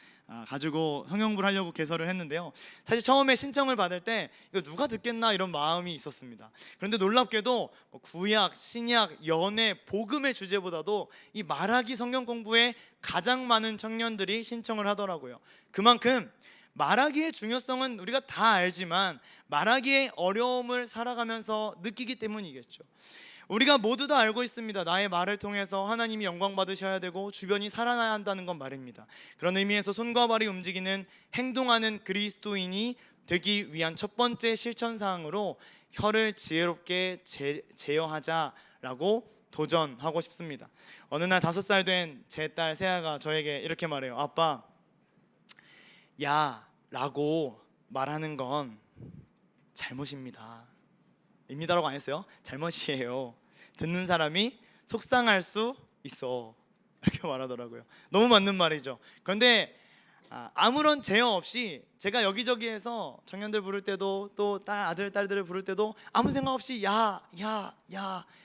[SPEAKER 4] 가지고 성경 공부를 하려고 개설을 했는데요, 사실 처음에 신청을 받을 때 이거 누가 듣겠나 이런 마음이 있었습니다. 그런데 놀랍게도 구약, 신약, 연애, 복음의 주제보다도 이 말하기 성경 공부에 가장 많은 청년들이 신청을 하더라고요. 그만큼 말하기의 중요성은 우리가 다 알지만 말하기의 어려움을 살아가면서 느끼기 때문이겠죠. 우리가 모두 다 알고 있습니다. 나의 말을 통해서 하나님이 영광 받으셔야 되고 주변이 살아나야 한다는 건 말입니다. 그런 의미에서 손과 발이 움직이는 행동하는 그리스도인이 되기 위한 첫 번째 실천사항으로 혀를 지혜롭게 제어하자라고 도전하고 싶습니다. 어느 날 5살 된 제 딸 세아가 저에게 이렇게 말해요. 아빠, 야 라고 말하는 건 잘못입니다. 입니다라고 안 했어요. 잘못이에요. 듣는 사람이 속상할 수 있어. 이렇게 말하더라고요. 너무 맞는 말이죠. 그런데 아무런 제어 없이 제가 여기저기에서 청년들 부를 때도 또 아들 딸들을 부를 때도 아무 생각 없이 야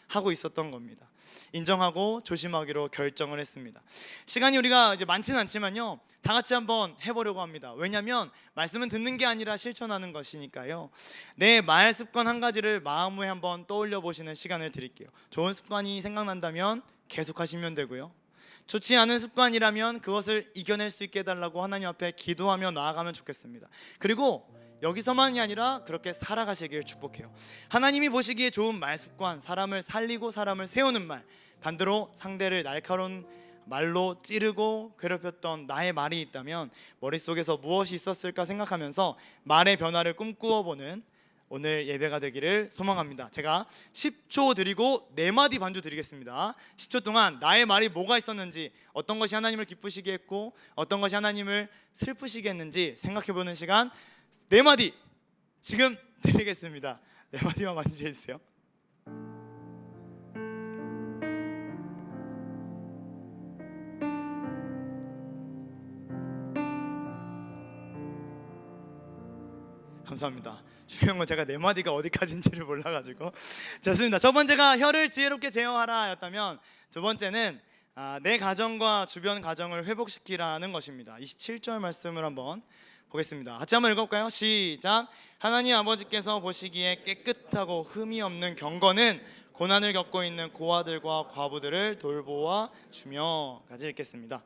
[SPEAKER 4] 하고 있었던 겁니다. 인정하고 조심하기로 결정을 했습니다. 시간이 우리가 이제 많지는 않지만요, 다 같이 한번 해보려고 합니다. 왜냐하면 말씀은 듣는 게 아니라 실천하는 것이니까요. 내 말 습관 한 가지를 마음에 한번 떠올려 보시는 시간을 드릴게요. 좋은 습관이 생각난다면 계속 하시면 되고요, 좋지 않은 습관이라면 그것을 이겨낼 수 있게 해달라고 하나님 앞에 기도하며 나아가면 좋겠습니다. 그리고 여기서만이 아니라 그렇게 살아가시길 축복해요. 하나님이 보시기에 좋은 말 습관, 사람을 살리고 사람을 세우는 말, 반대로 상대를 날카로운 말로 찌르고 괴롭혔던 나의 말이 있다면 머릿속에서 무엇이 있었을까 생각하면서 말의 변화를 꿈꾸어보는 오늘 예배가 되기를 소망합니다. 제가 10초 드리고 4마디 반주 드리겠습니다. 10초 동안 나의 말이 뭐가 있었는지, 어떤 것이 하나님을 기쁘시게 했고 어떤 것이 하나님을 슬프시게 했는지 생각해보는 시간 4마디 지금 드리겠습니다. 4마디만 반주해 주세요. 감사합니다. 중요한 건 제가 4마디가 어디까지인지를 몰라가지고. 좋습니다. 첫 번째가 혀를 지혜롭게 제어하라 였다면, 두 번째는 내 가정과 주변 가정을 회복시키라는 것입니다. 27절 말씀을 한번 보겠습니다. 같이 한번 읽어볼까요? 시작. 하나님 아버지께서 보시기에 깨끗하고 흠이 없는 경건은 고난을 겪고 있는 고아들과 과부들을 돌보아 주며. 까지 읽겠습니다.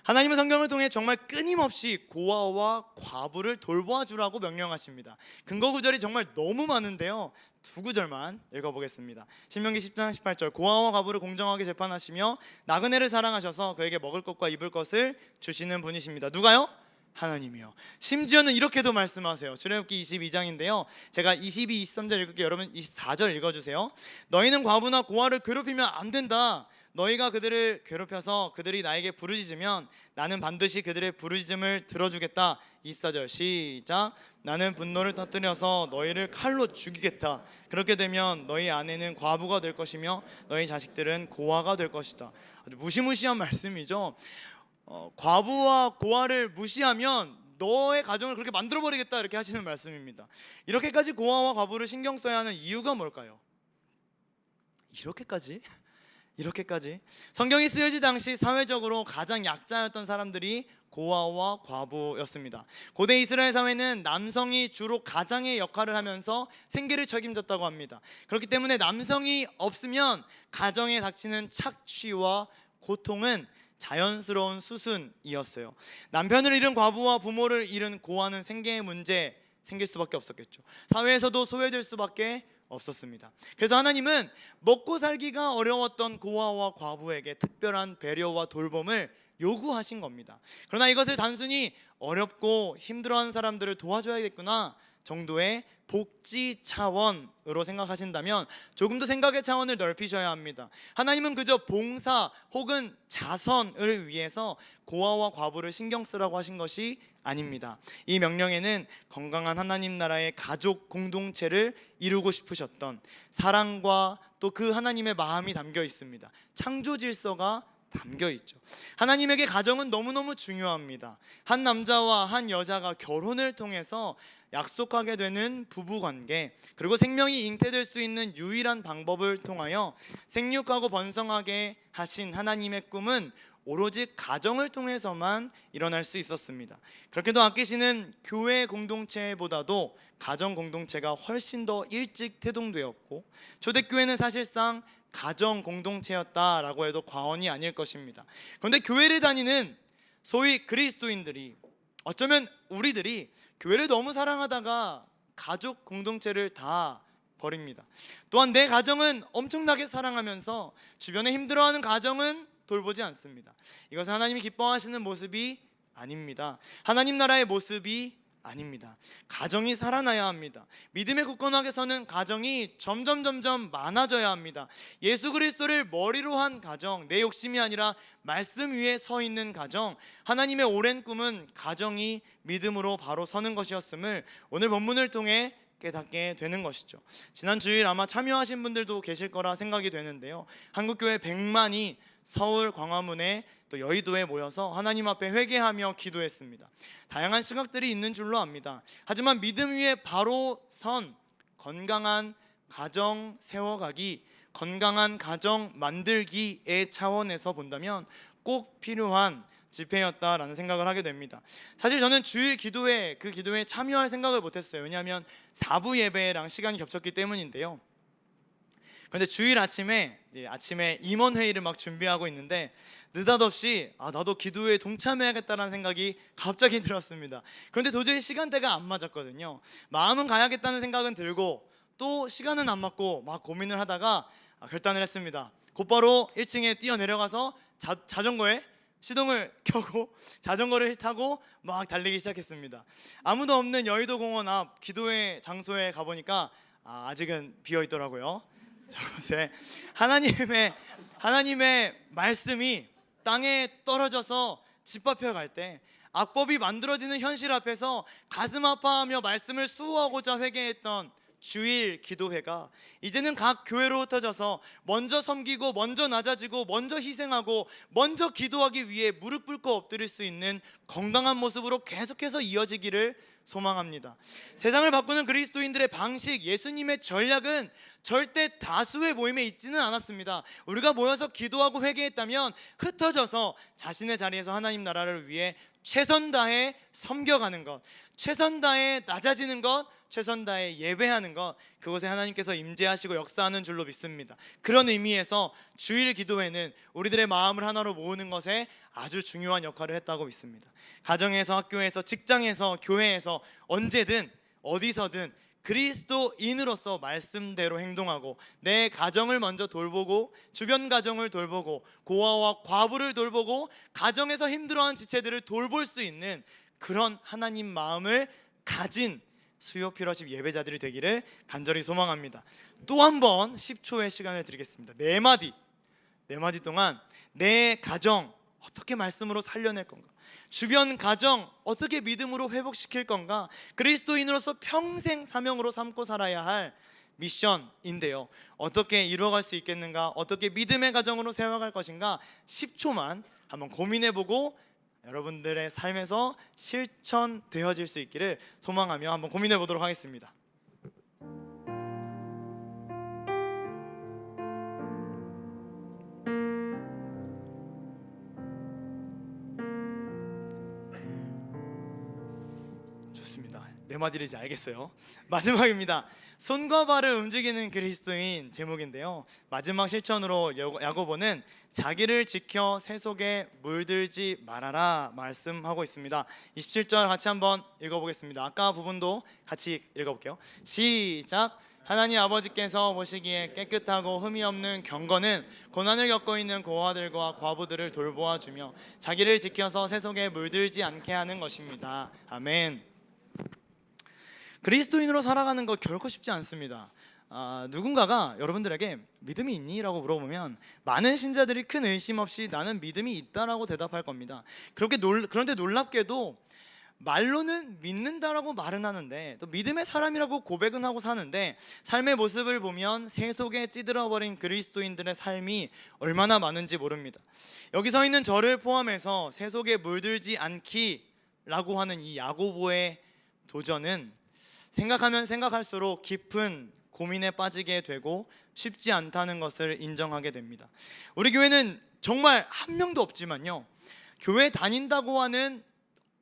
[SPEAKER 4] 하나님은 성경을 통해 정말 끊임없이 고아와 과부를 돌보아 주라고 명령하십니다. 근거 구절이 정말 너무 많은데요, 2구절만 읽어보겠습니다. 신명기 10장 18절. 고아와 과부를 공정하게 재판하시며 나그네를 사랑하셔서 그에게 먹을 것과 입을 것을 주시는 분이십니다. 누가요? 하나님이요. 심지어는 이렇게도 말씀하세요. 출애굽기 22장인데요, 제가 22, 23절 읽을게요. 여러분 24절 읽어주세요. 너희는 과부나 고아를 괴롭히면 안 된다. 너희가 그들을 괴롭혀서 그들이 나에게 부르짖으면 나는 반드시 그들의 부르짖음을 들어주겠다. 24절 시작. 나는 분노를 터뜨려서 너희를 칼로 죽이겠다. 그렇게 되면 너희 아내는 과부가 될 것이며 너희 자식들은 고아가 될 것이다. 아주 무시무시한 말씀이죠. 과부와 고아를 무시하면 너의 가정을 그렇게 만들어버리겠다, 이렇게 하시는 말씀입니다. 이렇게까지 고아와 과부를 신경 써야 하는 이유가 뭘까요? 이렇게까지 성경이 쓰여질 당시 사회적으로 가장 약자였던 사람들이 고아와 과부였습니다. 고대 이스라엘 사회는 남성이 주로 가장의 역할을 하면서 생계를 책임졌다고 합니다. 그렇기 때문에 남성이 없으면 가정에 닥치는 착취와 고통은 자연스러운 수순이었어요. 남편을 잃은 과부와 부모를 잃은 고아는 생계의 문제 생길 수밖에 없었겠죠. 사회에서도 소외될 수밖에 없었습니다. 그래서 하나님은 먹고 살기가 어려웠던 고아와 과부에게 특별한 배려와 돌봄을 요구하신 겁니다. 그러나 이것을 단순히 어렵고 힘들어하는 사람들을 도와줘야겠구나 정도의 복지 차원으로 생각하신다면 조금 더 생각의 차원을 넓히셔야 합니다. 하나님은 그저 봉사 혹은 자선을 위해서 고아와 과부를 신경 쓰라고 하신 것이 아닙니다. 이 명령에는 건강한 하나님 나라의 가족 공동체를 이루고 싶으셨던 사랑과 또 그 하나님의 마음이 담겨 있습니다. 창조 질서가 담겨 있죠. 하나님에게 가정은 너무너무 중요합니다. 한 남자와 한 여자가 결혼을 통해서 약속하게 되는 부부관계, 그리고 생명이 잉태될 수 있는 유일한 방법을 통하여 생육하고 번성하게 하신 하나님의 꿈은 오로지 가정을 통해서만 일어날 수 있었습니다. 그렇게도 아끼시는 교회 공동체보다도 가정 공동체가 훨씬 더 일찍 태동되었고, 초대교회는 사실상 가정 공동체였다라고 해도 과언이 아닐 것입니다. 그런데 교회를 다니는 소위 그리스도인들이, 어쩌면 우리들이 교회를 너무 사랑하다가 가족 공동체를 다 버립니다. 또한 내 가정은 엄청나게 사랑하면서 주변에 힘들어하는 가정은 돌보지 않습니다. 이것은 하나님이 기뻐하시는 모습이 아닙니다. 하나님 나라의 모습이 아닙니다. 가정이 살아나야 합니다. 믿음의 굳건하게서는 가정이 점점 많아져야 합니다. 예수 그리스도를 머리로 한 가정, 내 욕심이 아니라 말씀 위에 서 있는 가정, 하나님의 오랜 꿈은 가정이 믿음으로 바로 서는 것이었음을 오늘 본문을 통해 깨닫게 되는 것이죠. 지난 주일 아마 참여하신 분들도 계실 거라 생각이 되는데요, 한국교회 100만이 서울 광화문에 또 여의도에 모여서 하나님 앞에 회개하며 기도했습니다. 다양한 시각들이 있는 줄로 압니다. 하지만 믿음 위에 바로 선 건강한 가정 세워가기, 건강한 가정 만들기의 차원에서 본다면 꼭 필요한 집회였다라는 생각을 하게 됩니다. 사실 저는 주일 기도회, 그 기도회에 참여할 생각을 못했어요. 왜냐하면 4부 예배랑 시간이 겹쳤기 때문인데요. 그런데 주일 아침에 임원회의를 막 준비하고 있는데 느닷없이 나도 기도회에 동참해야겠다는 생각이 갑자기 들었습니다. 그런데 도저히 시간대가 안 맞았거든요. 마음은 가야겠다는 생각은 들고 또 시간은 안 맞고 막 고민을 하다가 결단을 했습니다. 곧바로 1층에 뛰어내려가서 자전거에 시동을 켜고 자전거를 타고 막 달리기 시작했습니다. 아무도 없는 여의도 공원 앞 기도회 장소에 가보니까 아직은 비어 있더라고요. 저곳에 하나님의 말씀이 땅에 떨어져서 짓밟혀 갈 때, 악법이 만들어지는 현실 앞에서 가슴 아파하며 말씀을 수호하고자 회개했던 주일 기도회가 이제는 각 교회로 흩어져서 먼저 섬기고 먼저 낮아지고 먼저 희생하고 먼저 기도하기 위해 무릎 꿇고 엎드릴 수 있는 건강한 모습으로 계속해서 이어지기를 소망합니다. 세상을 바꾸는 그리스도인들의 방식, 예수님의 전략은 절대 다수의 모임에 있지는 않았습니다. 우리가 모여서 기도하고 회개했다면 흩어져서 자신의 자리에서 하나님 나라를 위해 최선 다해 섬겨가는 것, 최선 다해 낮아지는 것, 최선 다해 예배하는 것, 그것에 하나님께서 임재하시고 역사하는 줄로 믿습니다. 그런 의미에서 주일 기도회는 우리들의 마음을 하나로 모으는 것에 아주 중요한 역할을 했다고 믿습니다. 가정에서, 학교에서, 직장에서, 교회에서 언제든 어디서든 그리스도인으로서 말씀대로 행동하고 내 가정을 먼저 돌보고 주변 가정을 돌보고 고아와 과부를 돌보고 가정에서 힘들어하는 지체들을 돌볼 수 있는 그런 하나님 마음을 가진 수요 피러십 예배자들이 되기를 간절히 소망합니다. 또 한 번 10초의 시간을 드리겠습니다. 네 마디 동안 내 가정 어떻게 말씀으로 살려낼 건가, 주변 가정 어떻게 믿음으로 회복시킬 건가, 그리스도인으로서 평생 사명으로 삼고 살아야 할 미션인데요. 어떻게 이루어갈 수 있겠는가, 어떻게 믿음의 가정으로 세워갈 것인가 10초만 한번 고민해보고 여러분들의 삶에서 실천되어질 수 있기를 소망하며 한번 고민해 보도록 하겠습니다. 좋습니다. 네 마디를 이제 알겠어요. 마지막입니다. 손과 발을 움직이는 그리스도인 제목인데요. 마지막 실천으로 야고보는 자기를 지켜 새 속에 물들지 말아라 말씀하고 있습니다. 27절 같이 한번 읽어보겠습니다. 아까 부분도 같이 읽어볼게요. 시작. 하나님 아버지께서 보시기에 깨끗하고 흠이 없는 경건은 고난을 겪고 있는 고아들과 과부들을 돌보아 주며 자기를 지켜서 새 속에 물들지 않게 하는 것입니다. 아멘. 그리스도인으로 살아가는 거 결코 쉽지 않습니다. 누군가가 여러분들에게 믿음이 있니? 라고 물어보면 많은 신자들이 큰 의심 없이 나는 믿음이 있다라고 대답할 겁니다. 그런데 놀랍게도 말로는 믿는다라고 말은 하는데 또 믿음의 사람이라고 고백은 하고 사는데 삶의 모습을 보면 새 속에 찌들어버린 그리스도인들의 삶이 얼마나 많은지 모릅니다. 여기 서 있는 저를 포함해서 새 속에 물들지 않기라고 하는 이 야고보의 도전은 생각하면 생각할수록 깊은 고민에 빠지게 되고 쉽지 않다는 것을 인정하게 됩니다. 우리 교회는 정말 한 명도 없지만요, 교회 다닌다고 하는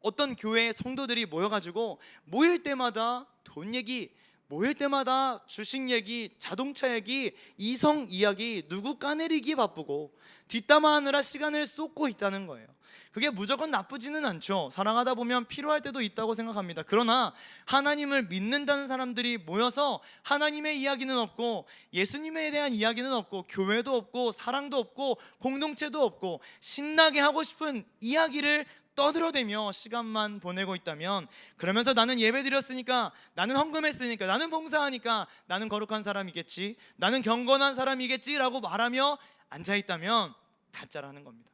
[SPEAKER 4] 어떤 교회의 성도들이 모여가지고 모일 때마다 돈 얘기, 모일 때마다 주식 얘기, 자동차 얘기, 이성 이야기, 누구 까내리기 바쁘고 뒷담화하느라 시간을 쏟고 있다는 거예요. 그게 무조건 나쁘지는 않죠. 사랑하다 보면 필요할 때도 있다고 생각합니다. 그러나 하나님을 믿는다는 사람들이 모여서 하나님의 이야기는 없고 예수님에 대한 이야기는 없고 교회도 없고 사랑도 없고 공동체도 없고 신나게 하고 싶은 이야기를 떠들어대며 시간만 보내고 있다면, 그러면서 나는 예배 드렸으니까, 나는 헌금했으니까, 나는 봉사하니까 나는 거룩한 사람이겠지, 나는 경건한 사람이겠지라고 말하며 앉아있다면 가짜라는 겁니다.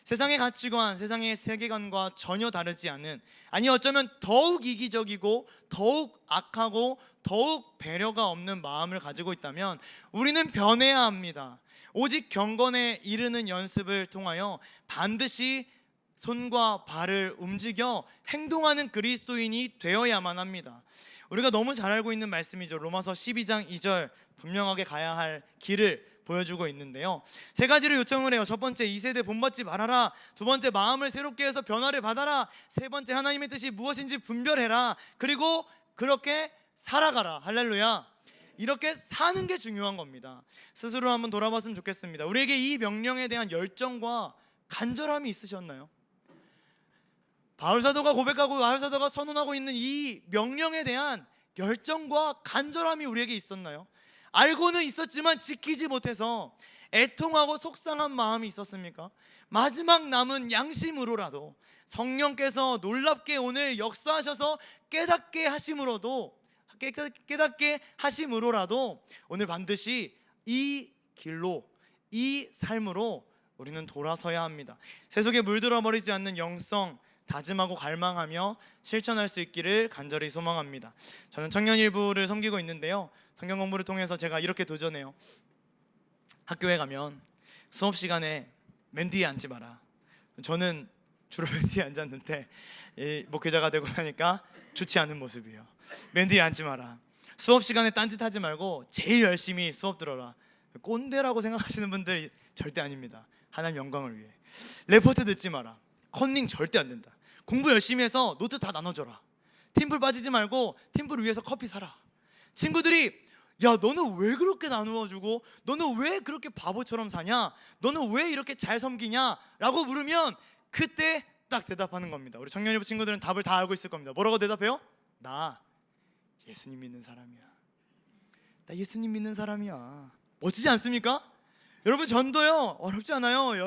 [SPEAKER 4] 세상의 가치관, 세상의 세계관과 전혀 다르지 않은, 아니 어쩌면 더욱 이기적이고 더욱 악하고 더욱 배려가 없는 마음을 가지고 있다면 우리는 변해야 합니다. 오직 경건에 이르는 연습을 통하여 반드시 손과 발을 움직여 행동하는 그리스도인이 되어야만 합니다. 우리가 너무 잘 알고 있는 말씀이죠. 로마서 12장 2절, 분명하게 가야 할 길을 보여주고 있는데요. 세 가지를 요청을 해요. 첫 번째, 이 세대 본받지 말아라. 두 번째, 마음을 새롭게 해서 변화를 받아라. 세 번째, 하나님의 뜻이 무엇인지 분별해라. 그리고 그렇게 살아가라. 할렐루야. 이렇게 사는 게 중요한 겁니다. 스스로 한번 돌아봤으면 좋겠습니다. 우리에게 이 명령에 대한 열정과 간절함이 있으셨나요? 바울사도가 고백하고 바울사도가 선언하고 있는 이 명령에 대한 열정과 간절함이 우리에게 있었나요? 알고는 있었지만 지키지 못해서 애통하고 속상한 마음이 있었습니까? 마지막 남은 양심으로라도 성령께서 놀랍게 오늘 역사하셔서 깨닫게 하심으로라도 오늘 반드시 이 길로, 이 삶으로 우리는 돌아서야 합니다. 세속에 물들어 버리지 않는 영성 다짐하고 갈망하며 실천할 수 있기를 간절히 소망합니다. 저는 청년일부를 섬기고 있는데요, 성경 공부를 통해서 제가 이렇게 도전해요. 학교에 가면 수업 시간에 맨 뒤에 앉지 마라. 저는 주로 맨 뒤에 앉았는데 목회자가 되고 나니까 좋지 않은 모습이에요. 맨 뒤에 앉지 마라. 수업 시간에 딴짓하지 말고 제일 열심히 수업 들어라. 꼰대라고 생각하시는 분들이 절대 아닙니다. 하나님 영광을 위해. 레포트 듣지 마라. 컨닝 절대 안 된다. 공부 열심히 해서 노트 다 나눠줘라. 팀플 빠지지 말고 팀플 위해서 커피 사라. 친구들이 야, 너는 왜 그렇게 나누어주고, 너는 왜 그렇게 바보처럼 사냐, 너는 왜 이렇게 잘 섬기냐 라고 물으면 그때 딱 대답하는 겁니다. 우리 청년일부 친구들은 답을 다 알고 있을 겁니다. 뭐라고 대답해요? 나 예수님 믿는 사람이야. 나 예수님 믿는 사람이야. 멋지지 않습니까? 여러분, 전도요 어렵지 않아요.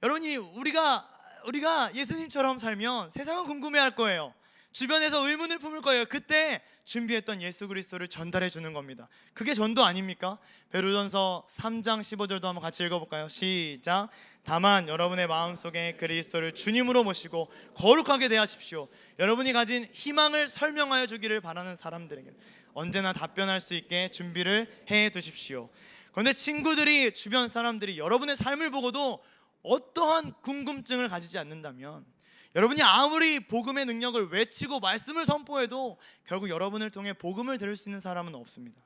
[SPEAKER 4] 여러분이 우리가 예수님처럼 살면 세상은 궁금해할 거예요. 주변에서 의문을 품을 거예요. 그때 준비했던 예수 그리스도를 전달해 주는 겁니다. 그게 전도 아닙니까? 베드로전서 3장 15절도 한번 같이 읽어볼까요? 시작. 다만 여러분의 마음속에 그리스도를 주님으로 모시고 거룩하게 대하십시오. 여러분이 가진 희망을 설명하여 주기를 바라는 사람들에게 언제나 답변할 수 있게 준비를 해 두십시오. 그런데 친구들이, 주변 사람들이 여러분의 삶을 보고도 어떠한 궁금증을 가지지 않는다면, 여러분이 아무리 복음의 능력을 외치고 말씀을 선포해도 결국 여러분을 통해 복음을 들을 수 있는 사람은 없습니다.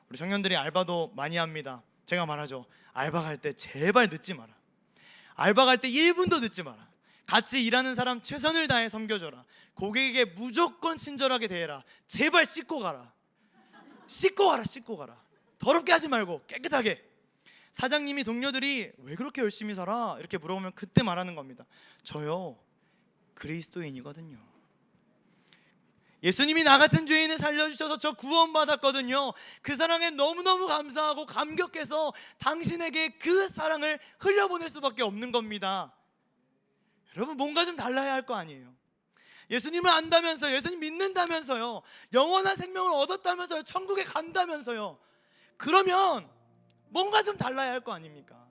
[SPEAKER 4] 우리 청년들이 알바도 많이 합니다. 제가 말하죠. 알바 갈 때 제발 늦지 마라. 알바 갈 때 1분도 늦지 마라. 같이 일하는 사람 최선을 다해 섬겨줘라. 고객에게 무조건 친절하게 대해라. 제발 씻고 가라. 씻고 가라. 더럽게 하지 말고 깨끗하게. 사장님이 동료들이 왜 그렇게 열심히 살아? 이렇게 물어보면 그때 말하는 겁니다. 저요, 그리스도인이거든요. 예수님이 나 같은 죄인을 살려주셔서 저 구원받았거든요. 그 사랑에 너무너무 감사하고 감격해서 당신에게 그 사랑을 흘려보낼 수밖에 없는 겁니다. 여러분, 뭔가 좀 달라야 할 거 아니에요. 예수님을 안다면서요, 예수님 믿는다면서요, 영원한 생명을 얻었다면서요, 천국에 간다면서요. 그러면 뭔가 좀 달라야 할 거 아닙니까?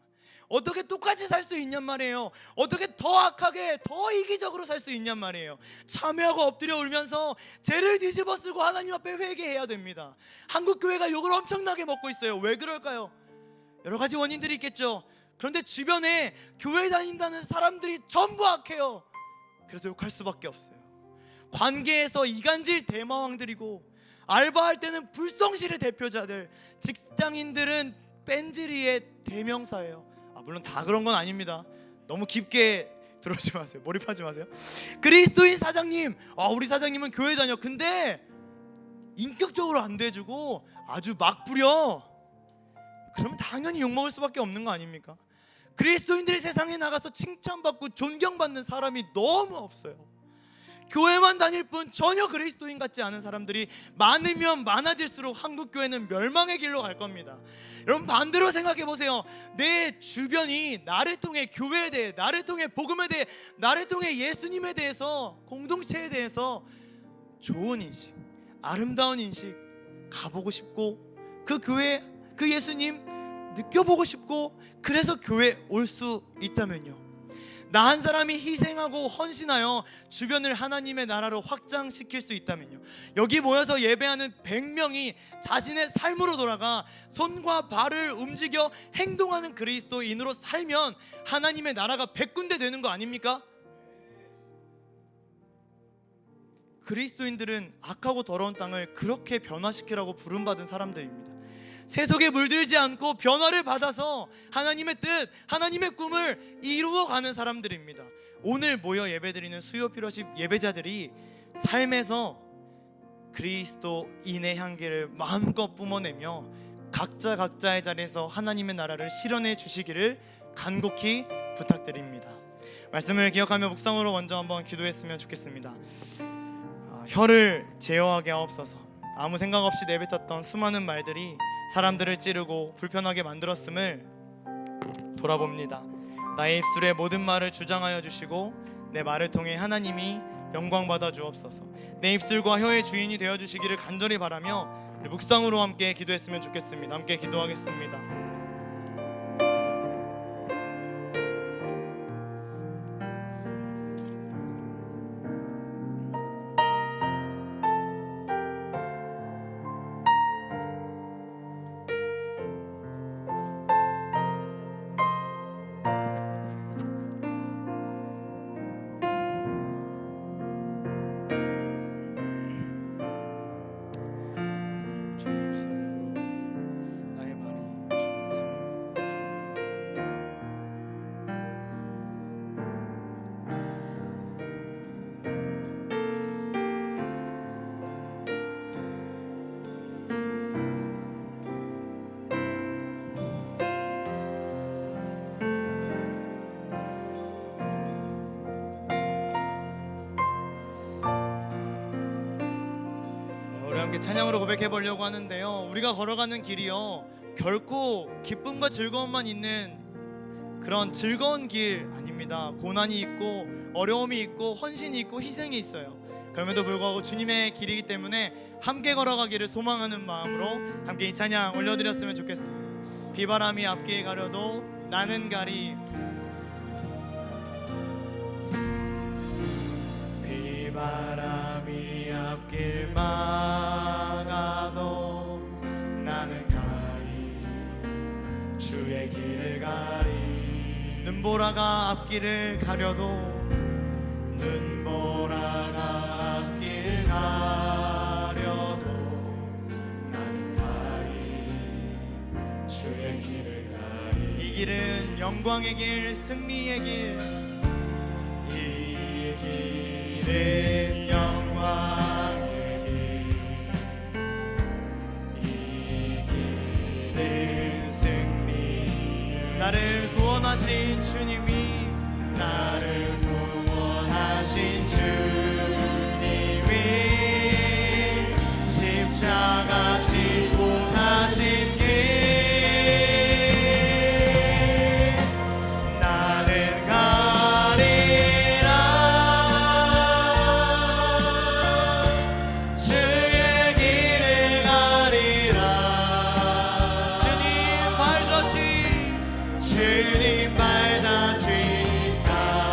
[SPEAKER 4] 어떻게 똑같이 살 수 있냔 말이에요. 어떻게 더 악하게, 더 이기적으로 살 수 있냔 말이에요. 참회하고 엎드려 울면서 죄를 뒤집어 쓰고 하나님 앞에 회개해야 됩니다. 한국 교회가 욕을 엄청나게 먹고 있어요. 왜 그럴까요? 여러 가지 원인들이 있겠죠. 그런데 주변에 교회 다닌다는 사람들이 전부 악해요. 그래서 욕할 수밖에 없어요. 관계에서 이간질 대마왕들이고, 알바할 때는 불성실의 대표자들, 직장인들은 뺀질이의 대명사예요. 물론 다 그런 건 아닙니다. 너무 깊게 들어오지 마세요. 몰입하지 마세요. 그리스도인 사장님, 우리 사장님은 교회 다녀. 근데 인격적으로 안 대해주고 아주 막 부려. 그러면 당연히 욕먹을 수밖에 없는 거 아닙니까? 그리스도인들이 세상에 나가서 칭찬받고 존경받는 사람이 너무 없어요. 교회만 다닐 뿐 전혀 그리스도인 같지 않은 사람들이 많으면 많아질수록 한국교회는 멸망의 길로 갈 겁니다. 여러분, 반대로 생각해 보세요. 내 주변이 나를 통해 교회에 대해, 나를 통해 복음에 대해, 나를 통해 예수님에 대해서, 공동체에 대해서 좋은 인식, 아름다운 인식 가보고 싶고, 그 교회, 그 예수님 느껴보고 싶고, 그래서 교회 올 수 있다면요, 나 한 사람이 희생하고 헌신하여 주변을 하나님의 나라로 확장시킬 수 있다면요, 여기 모여서 예배하는 100명이 자신의 삶으로 돌아가 손과 발을 움직여 행동하는 그리스도인으로 살면 하나님의 나라가 100군데 되는 거 아닙니까? 그리스도인들은 악하고 더러운 땅을 그렇게 변화시키라고 부름받은 사람들입니다. 세속에 물들지 않고 변화를 받아서 하나님의 뜻, 하나님의 꿈을 이루어가는 사람들입니다. 오늘 모여 예배드리는 수요 피로십 예배자들이 삶에서 그리스도인의 향기를 마음껏 뿜어내며 각자의 자리에서 하나님의 나라를 실현해 주시기를 간곡히 부탁드립니다. 말씀을 기억하며 묵상으로 먼저 한번 기도했으면 좋겠습니다. 혀를 제어하게 하옵소서. 아무 생각 없이 내뱉었던 수많은 말들이 사람들을 찌르고 불편하게 만들었음을 돌아봅니다. 나의 입술의 모든 말을 주장하여 주시고 내 말을 통해 하나님이 영광 받아 주옵소서. 내 입술과 혀의 주인이 되어 주시기를 간절히 바라며 묵상으로 함께 기도했으면 좋겠습니다. 함께 기도하겠습니다. 함께 찬양으로 고백해 보려고 하는데요, 우리가 걸어가는 길이요 결코 기쁨과 즐거움만 있는 그런 즐거운 길 아닙니다. 고난이 있고 어려움이 있고 헌신이 있고 희생이 있어요. 그럼에도 불구하고 주님의 길이기 때문에 함께 걸어가기를 소망하는 마음으로 함께 이 찬양 올려드렸으면 좋겠습니다. 비바람이 앞길 가려도 나는 가리.
[SPEAKER 2] 비바람이 앞길 막아도 나는 가리, 주의 길을 가리.
[SPEAKER 4] 눈보라가 앞길을 가려도
[SPEAKER 2] 눈보라가 앞길 가려도 나는 가리, 주의 길을 가리.
[SPEAKER 4] 이 길은 영광의 길, 승리의 길.
[SPEAKER 2] 이 길은 영광의 길, 이 길은 승리.
[SPEAKER 4] 나를 구원하신 주님이,
[SPEAKER 2] 나를 구원하신 주님이 십자가 지고 가신 길. 나는 가리라, 주의 길을 가리라.
[SPEAKER 4] 주님 발자취,
[SPEAKER 2] 주님 발자취 가리라.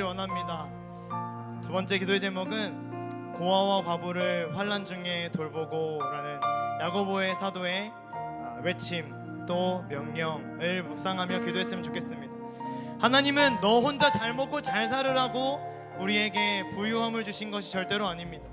[SPEAKER 4] 원합니다. 두 번째 기도의 제목은 고아와 과부를 환난 중에 돌보고라는 야고보의 사도의 외침 또 명령을 묵상하며 기도했으면 좋겠습니다. 하나님은 너 혼자 잘 먹고 잘 살으라고 우리에게 부유함을 주신 것이 절대로 아닙니다.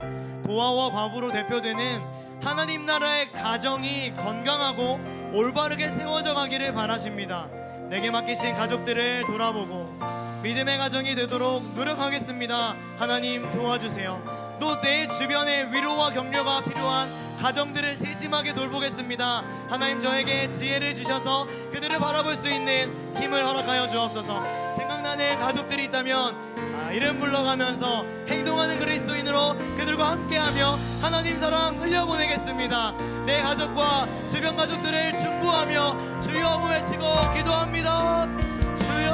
[SPEAKER 4] 고아와 과부로 대표되는 하나님 나라의 가정이 건강하고 올바르게 세워져 가기를 바라십니다. 내게 맡기신 가족들을 돌아보고 믿음의 가정이 되도록 노력하겠습니다. 하나님 도와주세요. 또 내 주변에 위로와 격려가 필요한 가정들을 세심하게 돌보겠습니다. 하나님 저에게 지혜를 주셔서 그들을 바라볼 수 있는 힘을 허락하여 주옵소서. 생각나는 가족들이 있다면 이름 불러가면서 행동하는 그리스도인으로 그들과 함께하며 하나님 사랑 흘려보내겠습니다. 내 가족과 주변 가족들을 중보하며 주여 하고 외치고 기도합니다. 주여.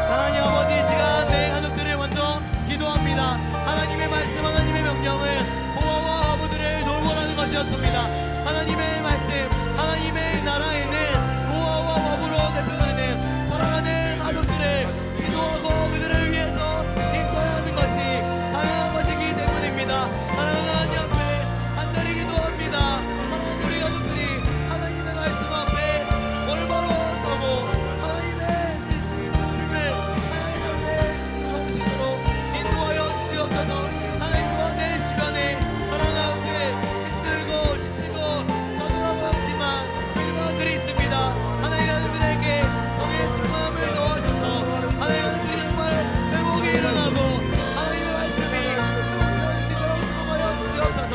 [SPEAKER 4] 하나님 아버지, 이 시간 내 가족들을 먼저 기도합니다. 하나님의 말씀, 하나님의 명령은 고아와 과부들을 돌보라는 것이었습니다. 하나님의 말씀, 하나님의 나라에는 고아와 과부로 대표되는 사랑하는 가족들을 기도하고 그들을 위해서 힘써야 하는 것이 당연한 것이기 때문입니다. 사랑하는 하나님 앞에 간절히 기도합니다. 사랑하는 우리 가족들이 하나님의 말씀 앞에 올바로 서고 하나님의 말씀을 하나님의 삶을 수 있도록 인도하여 주시옵소서. 하나님 또한 내 주변에 사랑하는데 힘들고 지치고 저주하고 약심한 믿음원들이 있습니다. 하나님 가족들에게 거기에 충만함을 넣어주셔서 하나님 가족들이 정말 회복이 일어나고 하나님의 말씀이 회복되어 주시도록 축복하여 주시옵소서.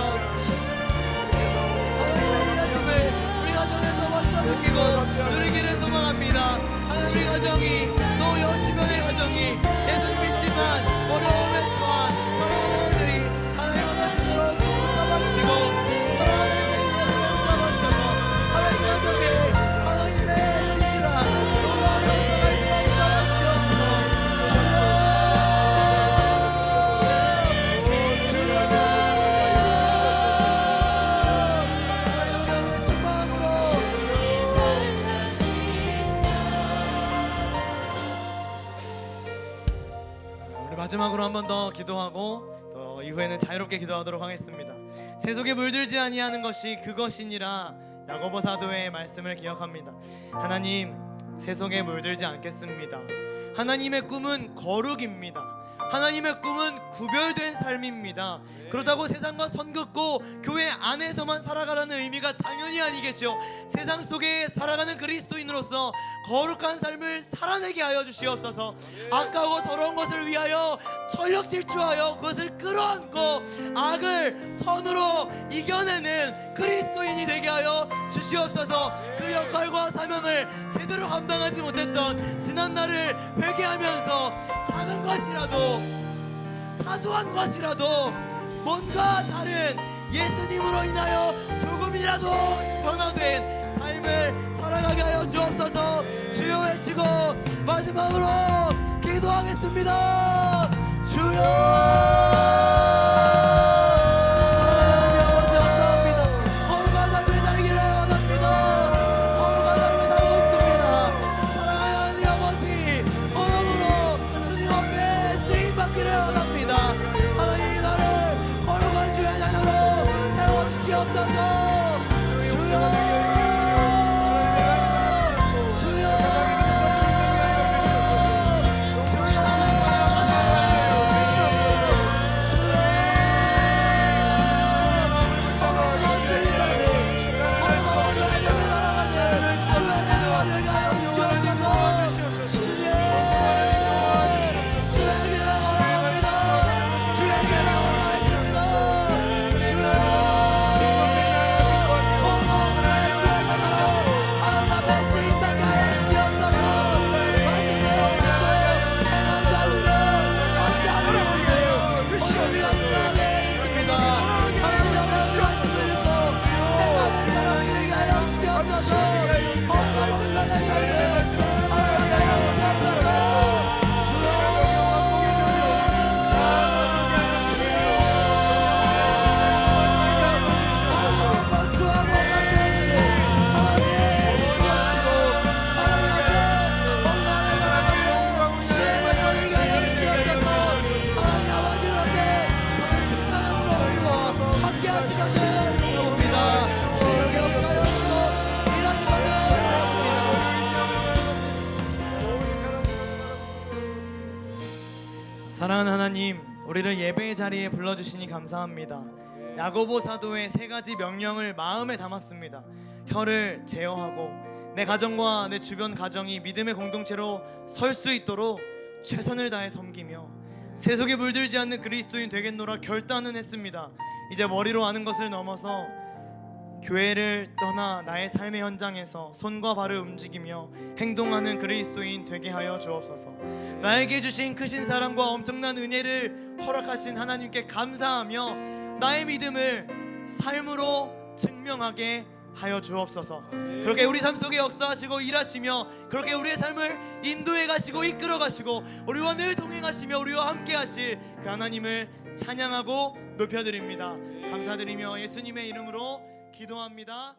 [SPEAKER 4] 하나님의 일하심을 우리 가정에서 먼저 느끼고 누리기를 소망합니다. 하나님의 가정이 또 주변의 가정이 예수를 믿지만 어려움에 처한 사랑하는 아들이 하나님의 말씀으로 주님 잡아주시고 하나님의 힘으로 잡아주셔서 하나님의 가정에 하나님의 신실한 놀라운 역사가 있도록 잡아주시옵소서. 주여 하나님의 충만함으로 우리 마지막으로 한 번 더 기도하고 또 이후에는 자유롭게 기도하도록 하겠습니다. 세속에 물들지 아니하는 것이 그것이니라 야고보 사도의 말씀을 기억합니다. 하나님, 세속에 물들지 않겠습니다. 하나님의 꿈은 거룩입니다. 하나님의 꿈은 구별된 삶입니다. 그렇다고 세상과 선 긋고 교회 안에서만 살아가라는 의미가 당연히 아니겠죠. 세상 속에 살아가는 그리스도인으로서 거룩한 삶을 살아내게 하여 주시옵소서. 아까워 더러운 것을 위하여 전력 질주하여 그것을 끌어안고 악을 선으로 이겨내는 그리스도인이 되게 하여 주시옵소서. 그 역할과 사명을 제대로 감당하지 못했던 지난날을 회개하면서 작은 것이라도 사소한 것이라도 뭔가 다른 예수님으로 인하여 조금이라도 변화된 삶을 살아가게 하여 주옵소서. 주여 외치고 마지막으로 기도하겠습니다. 주여. 사랑하는 하나님, 우리를 예배의 자리에 불러주시니 감사합니다. 야고보 사도의 3가지 명령을 마음에 담았습니다. 혀를 제어하고 내 가정과 내 주변 가정이 믿음의 공동체로 설 수 있도록 최선을 다해 섬기며 세속에 물들지 않는 그리스도인 되겠노라 결단은 했습니다. 이제 머리로 아는 것을 넘어서 교회를 떠나 나의 삶의 현장에서 손과 발을 움직이며 행동하는 그리스도인 되게 하여 주옵소서. 나에게 주신 크신 사랑과 엄청난 은혜를 허락하신 하나님께 감사하며 나의 믿음을 삶으로 증명하게 하여 주옵소서. 그렇게 우리 삶 속에 역사하시고 일하시며 그렇게 우리의 삶을 인도해 가시고 이끌어 가시고 우리와 늘 동행하시며 우리와 함께 하실 그 하나님을 찬양하고 높여드립니다. 감사드리며 예수님의 이름으로 기도합니다.